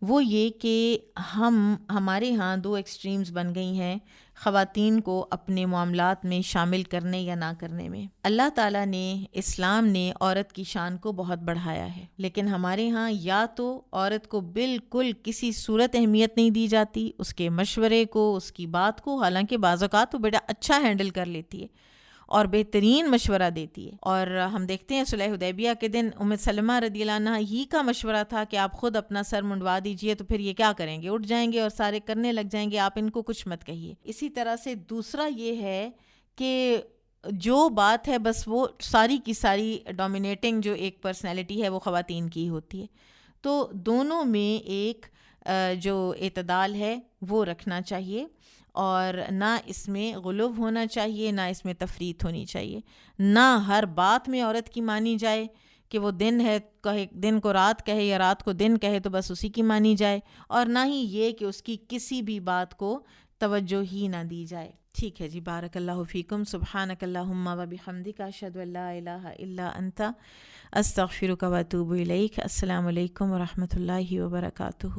وہ یہ کہ ہمارے ہاں 2 ایکسٹریمز بن گئی ہیں خواتین کو اپنے معاملات میں شامل کرنے یا نہ کرنے میں۔ اللہ تعالیٰ نے، اسلام نے عورت کی شان کو بہت بڑھایا ہے، لیکن ہمارے ہاں یا تو عورت کو بالکل کسی صورت اہمیت نہیں دی جاتی، اس کے مشورے کو، اس کی بات کو، حالانکہ بعض اوقات وہ بڑا اچھا ہینڈل کر لیتی ہے، اور بہترین مشورہ دیتی ہے۔ اور ہم دیکھتے ہیں صلح حدیبیہ کے دن ام سلمہ رضی اللہ عنہ ہی کا مشورہ تھا کہ آپ خود اپنا سر منڈوا دیجئے، تو پھر یہ کیا کریں گے، اٹھ جائیں گے اور سارے کرنے لگ جائیں گے، آپ ان کو کچھ مت کہیے۔ اسی طرح سے دوسرا یہ ہے کہ جو بات ہے بس وہ ساری کی ساری ڈومینیٹنگ جو ایک پرسنالٹی ہے وہ خواتین کی ہوتی ہے، تو دونوں میں ایک جو اعتدال ہے وہ رکھنا چاہیے، اور نہ اس میں غلو ہونا چاہیے، نہ اس میں تفریط ہونی چاہیے، نہ ہر بات میں عورت کی مانی جائے کہ وہ دن ہے کہے، دن کو رات کہے یا رات کو دن کہے تو بس اسی کی مانی جائے، اور نہ ہی یہ کہ اس کی کسی بھی بات کو توجہ ہی نہ دی جائے۔ ٹھیک ہے جی، بارک اللہ فیکم، سبحانک اللہم و بحمدک، اشہد ان لا الہ الا انت، استغفرک و اتوب الیک۔ السلام علیکم و رحمۃ اللہ وبرکاتہ۔